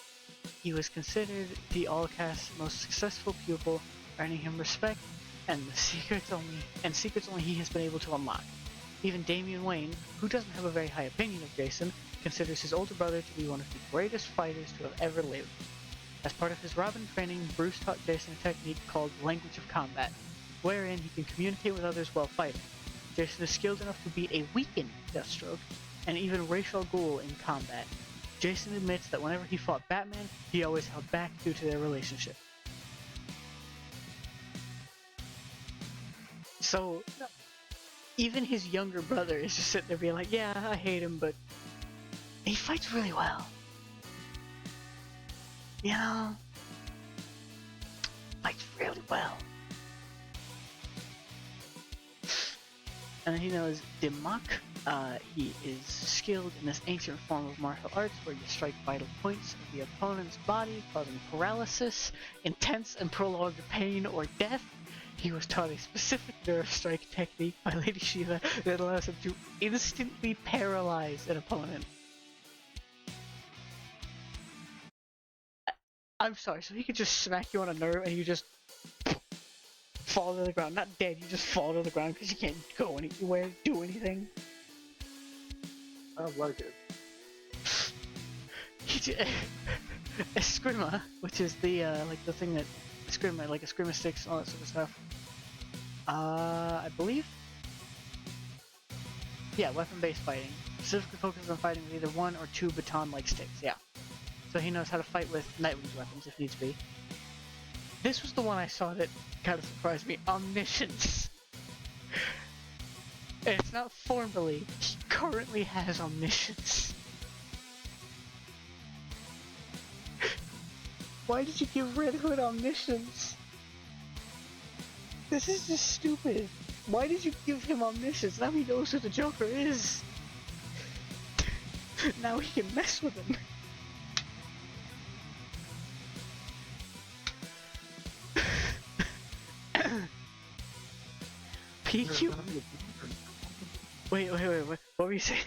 He was considered the Allcast's most successful pupil, earning him respect and secrets only he has been able to unlock. Even Damian Wayne, who doesn't have a very high opinion of Jason, considers his older brother to be one of the greatest fighters to have ever lived. As part of his Robin training, Bruce taught Jason a technique called Language of Combat, wherein he can communicate with others while fighting. Jason is skilled enough to beat a weakened Deathstroke, and even Ra's al Ghul in combat. Jason admits that whenever he fought Batman, he always held back due to their relationship. So, even his younger brother is just sitting there being like, yeah, I hate him, but he fights really well. You know? Fights really well. And then he knows Dimmak. He is skilled in this ancient form of martial arts where you strike vital points of the opponent's body, causing paralysis, intense and prolonged pain, or death. He was taught a specific nerve strike technique by Lady Shiva that allows him to instantly paralyze an opponent. I'm sorry, so he could just smack you on a nerve and you just fall to the ground. Not dead, you just fall to the ground because you can't go anywhere, do anything. I don't like it. Eskrima, which is the like the thing that Eskrima, like Eskrima sticks, all that sort of stuff. I believe. Yeah, weapon-based fighting. Specifically focuses on fighting with either one or two baton-like sticks. Yeah. So he knows how to fight with Nightwing's weapons if needs be. This was the one I saw that kind of surprised me. Omniscience. And it's not formally. He currently has omniscience. Why did you give Red Hood omniscience? This is just stupid. Why did you give him omniscience? Now he knows who the Joker is. Now he can mess with him. PQ. Wait. What were you saying?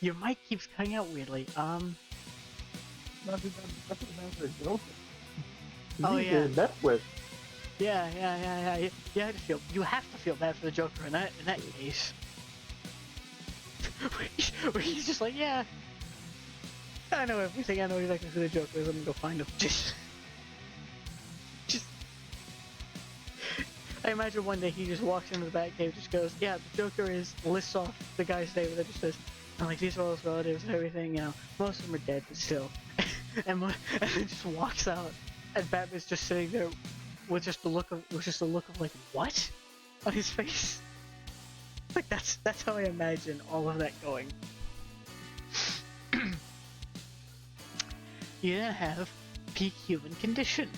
Your mic keeps cutting out weirdly. That's what the master Joker. Oh yeah. Mess with. Yeah. You have to feel bad for the Joker in that case. where he's just like, yeah, I know everything. I know exactly who the Joker is. Let me go find him. Just. I imagine one day he just walks into the Batcave, just goes, yeah, the Joker lists off the guy's name, and then just says, and like, these are all his relatives and everything, you know, most of them are dead, but still. and then just walks out, and Batman's just sitting there with just a look of like, what? On his face. Like, that's how I imagine all of that going. You then have peak human condition.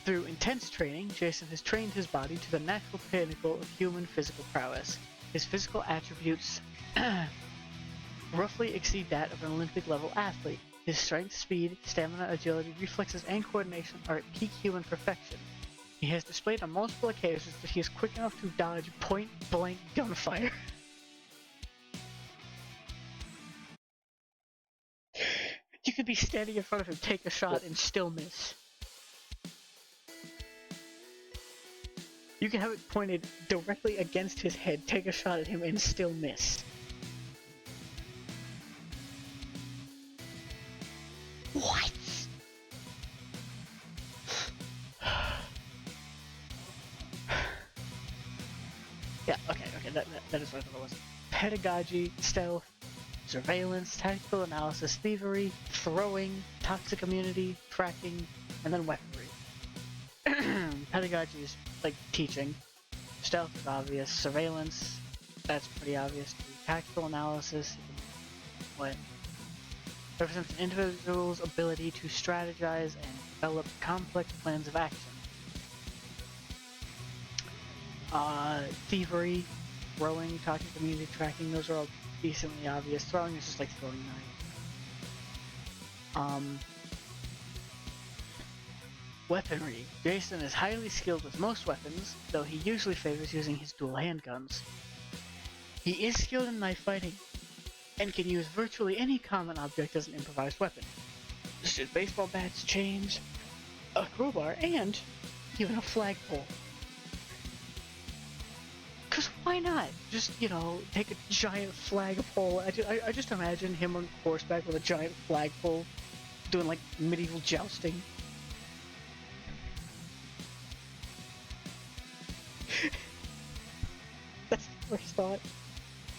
Through intense training, Jason has trained his body to the natural pinnacle of human physical prowess. His physical attributes roughly exceed that of an Olympic-level athlete. His strength, speed, stamina, agility, reflexes, and coordination are at peak human perfection. He has displayed on multiple occasions that he is quick enough to dodge point-blank gunfire. You could be standing in front of him, take a shot, and still miss. You can have it pointed directly against his head, take a shot at him, and still miss. What? Yeah, okay, that is what I thought it was. Pedagogy, stealth, surveillance, tactical analysis, thievery, throwing, toxic immunity, tracking, and then weaponry. Pedagogy is like teaching. Stealth is obvious. Surveillance, that's pretty obvious too. Tactical analysis, what? Represents an individual's ability to strategize and develop complex plans of action. Thievery, throwing, toxic immunity, tracking, those are all decently obvious. Throwing is just like throwing knives. Weaponry. Jason is highly skilled with most weapons, though he usually favors using his dual handguns. He is skilled in knife fighting, and can use virtually any common object as an improvised weapon, such as baseball bats, chains, a crowbar, and even a flagpole. Cause why not? Just, you know, take a giant flagpole. I just imagine him on horseback with a giant flagpole, doing like medieval jousting. That's the first thought.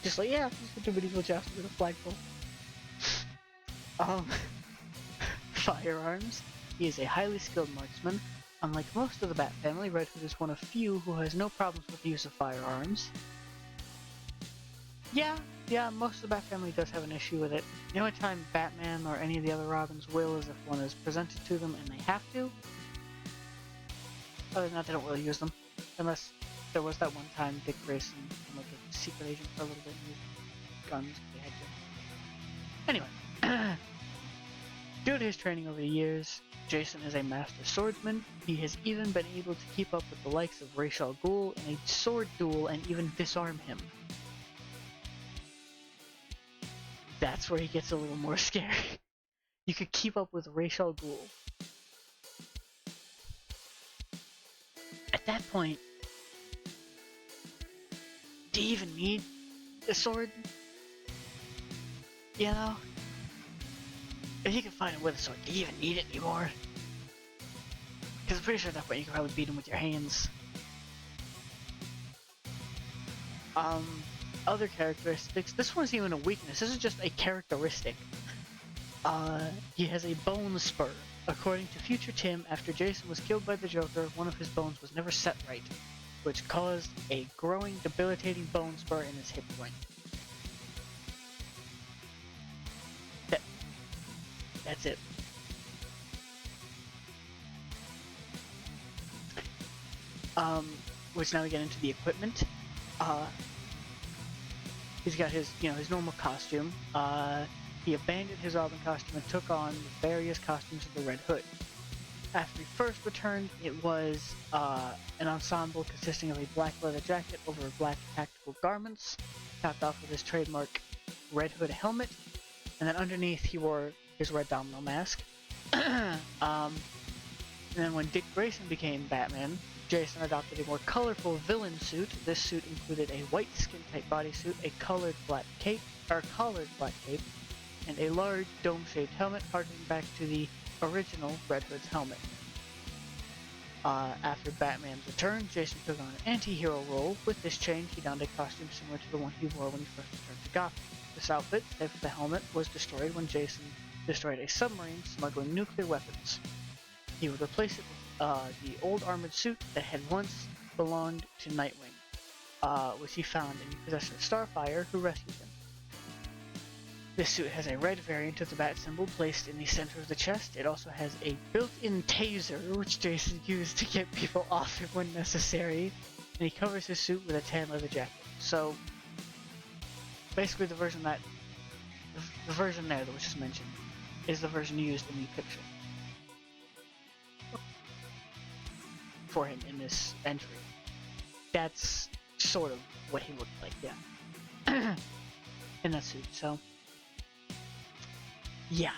Just like, yeah, just gonna do medieval jousting with a flagpole. Firearms. He is a highly skilled marksman. Unlike most of the Bat family, Red Hood is one of few who has no problems with the use of firearms. Yeah, most of the Bat family does have an issue with it. The only time Batman or any of the other Robins will is if one is presented to them and they have to. Other than that, they don't really use them. Unless there was that one time Dick Grayson, like a secret agent for a little bit, used guns because they had to. Anyway, due to his training over the years, Jason is a master swordsman. He has even been able to keep up with the likes of Ra's al Ghul in a sword duel and even disarm him. that's where he gets a little more scary. You could keep up with Ra's al Ghul. At that point, do you even need a sword? You know? If you can find him with a sword, do you even need it anymore? Because I'm pretty sure at that point you can probably beat him with your hands. Other characteristics. This one's even a weakness. This is just a characteristic. He has a bone spur. According to future Tim, after Jason was killed by the Joker, one of his bones was never set right, which caused a growing, debilitating bone spur in his hip joint. That's it. Which now we get into the equipment. He's got his, his normal costume. He abandoned his Robin costume and took on the various costumes of the Red Hood. After he first returned, it was an ensemble consisting of a black leather jacket over black tactical garments, topped off with his trademark Red Hood helmet, and then underneath he wore his red domino mask. And then when Dick Grayson became Batman, Jason adopted a more colorful villain suit. This suit included a white skin-tight bodysuit, a collared black cape, and a large dome-shaped helmet harkening back to the original Red Hood's helmet. After Batman's return, Jason took on an anti-hero role. With this change, he donned a costume similar to the one he wore when he first returned to Gotham. This outfit, save for the helmet, was destroyed when Jason destroyed a submarine smuggling nuclear weapons. He would replace it with the old armored suit that had once belonged to Nightwing, which he found in the possession of Starfire, who rescued him. This suit has a red variant of the bat symbol placed in the center of the chest. It also has a built-in taser, which Jason used to get people off it when necessary, and he covers his suit with a tan leather jacket. So, basically the version there that was just mentioned is the version used in the picture for him in this entry. That's sort of what he looked like, yeah. In that suit, so yeah.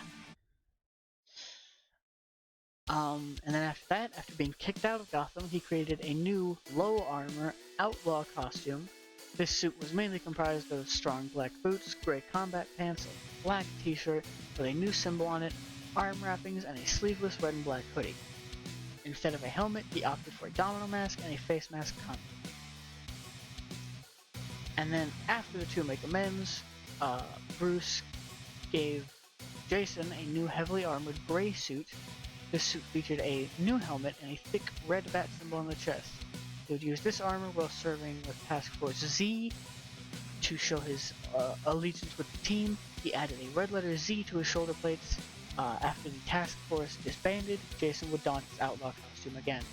And then after that, after being kicked out of Gotham, he created a new low armor outlaw costume. This suit was mainly comprised of strong black boots, gray combat pants, a black t-shirt with a new symbol on it, arm wrappings, and a sleeveless red and black hoodie. Instead of a helmet, he opted for a domino mask and a face mask combo. And then after the two make amends, Bruce gave Jason a new heavily armored gray suit. This suit featured a new helmet and a thick red bat symbol on the chest. He would use this armor while serving with Task Force Z to show his allegiance with the team. He added a red letter Z to his shoulder plates. After the task force disbanded, Jason would don his outlaw costume again.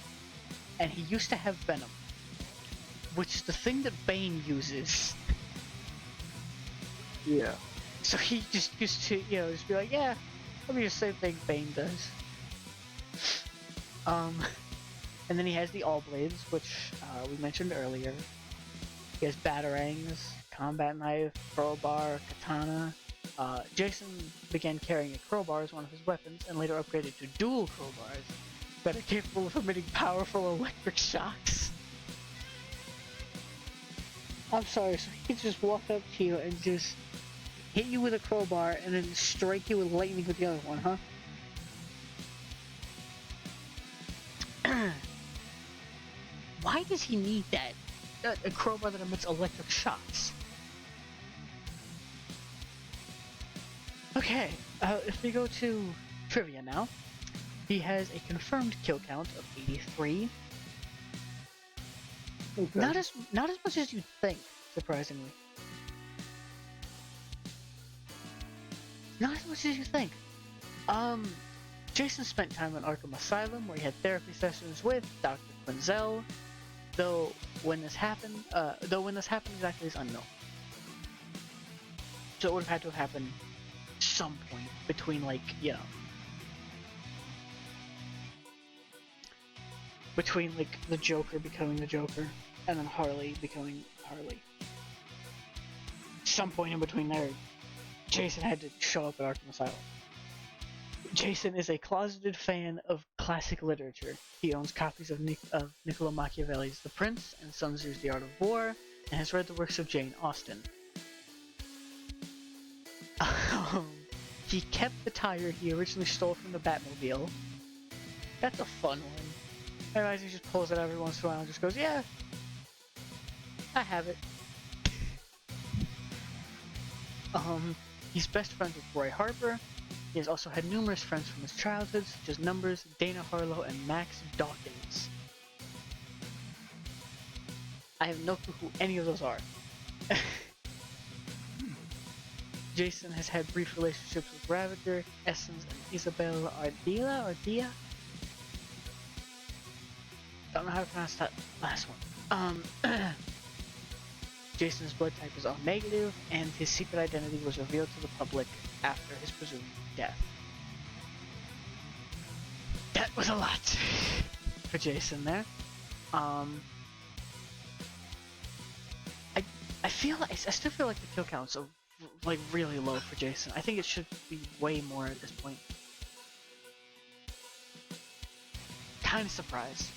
And he used to have Venom, which is the thing that Bane uses. Yeah. So he just used to, just be like, yeah, let me do the same thing Bane does. And then he has the All Blades, which we mentioned earlier. He has batarangs, combat knife, crowbar, katana. Jason began carrying a crowbar as one of his weapons, and later upgraded to dual crowbars that are capable of emitting powerful electric shocks. I'm sorry, so he could just walk up to you and just hit you with a crowbar and then strike you with lightning with the other one, huh? Why does he need that? A crowbar that emits electric shocks? Okay, if we go to trivia now, he has a confirmed kill count of 83. Okay. Not as much as you'd think, surprisingly. Not as much as you think. Jason spent time in Arkham Asylum, where he had therapy sessions with Dr. Quinzel, though when this happened exactly is unknown. So it would have had to have happened some point between, between, the Joker becoming the Joker, and then Harley becoming Harley. Some point in between there. Jason had to show up at Arkham Asylum. Jason is a closeted fan of classic literature. He owns copies of Niccolo Machiavelli's The Prince and Sun Tzu's The Art of War, and has read the works of Jane Austen. He kept the tire he originally stole from the Batmobile. That's a fun one. Otherwise, he just pulls it every once in a while and just goes, yeah, I have it. He's best friends with Roy Harper. He has also had numerous friends from his childhood, such as Numbers, Dana Harlow, and Max Dawkins. I have no clue who any of those are. Jason has had brief relationships with Ravager, Essence, and Isabel Ardila? Don't know how to pronounce that last one. Jason's blood type is O negative, and his secret identity was revealed to the public after his presumed death. That was a lot for Jason there. I still feel like the kill count's like really low for Jason. I think it should be way more at this point. Kind of surprised.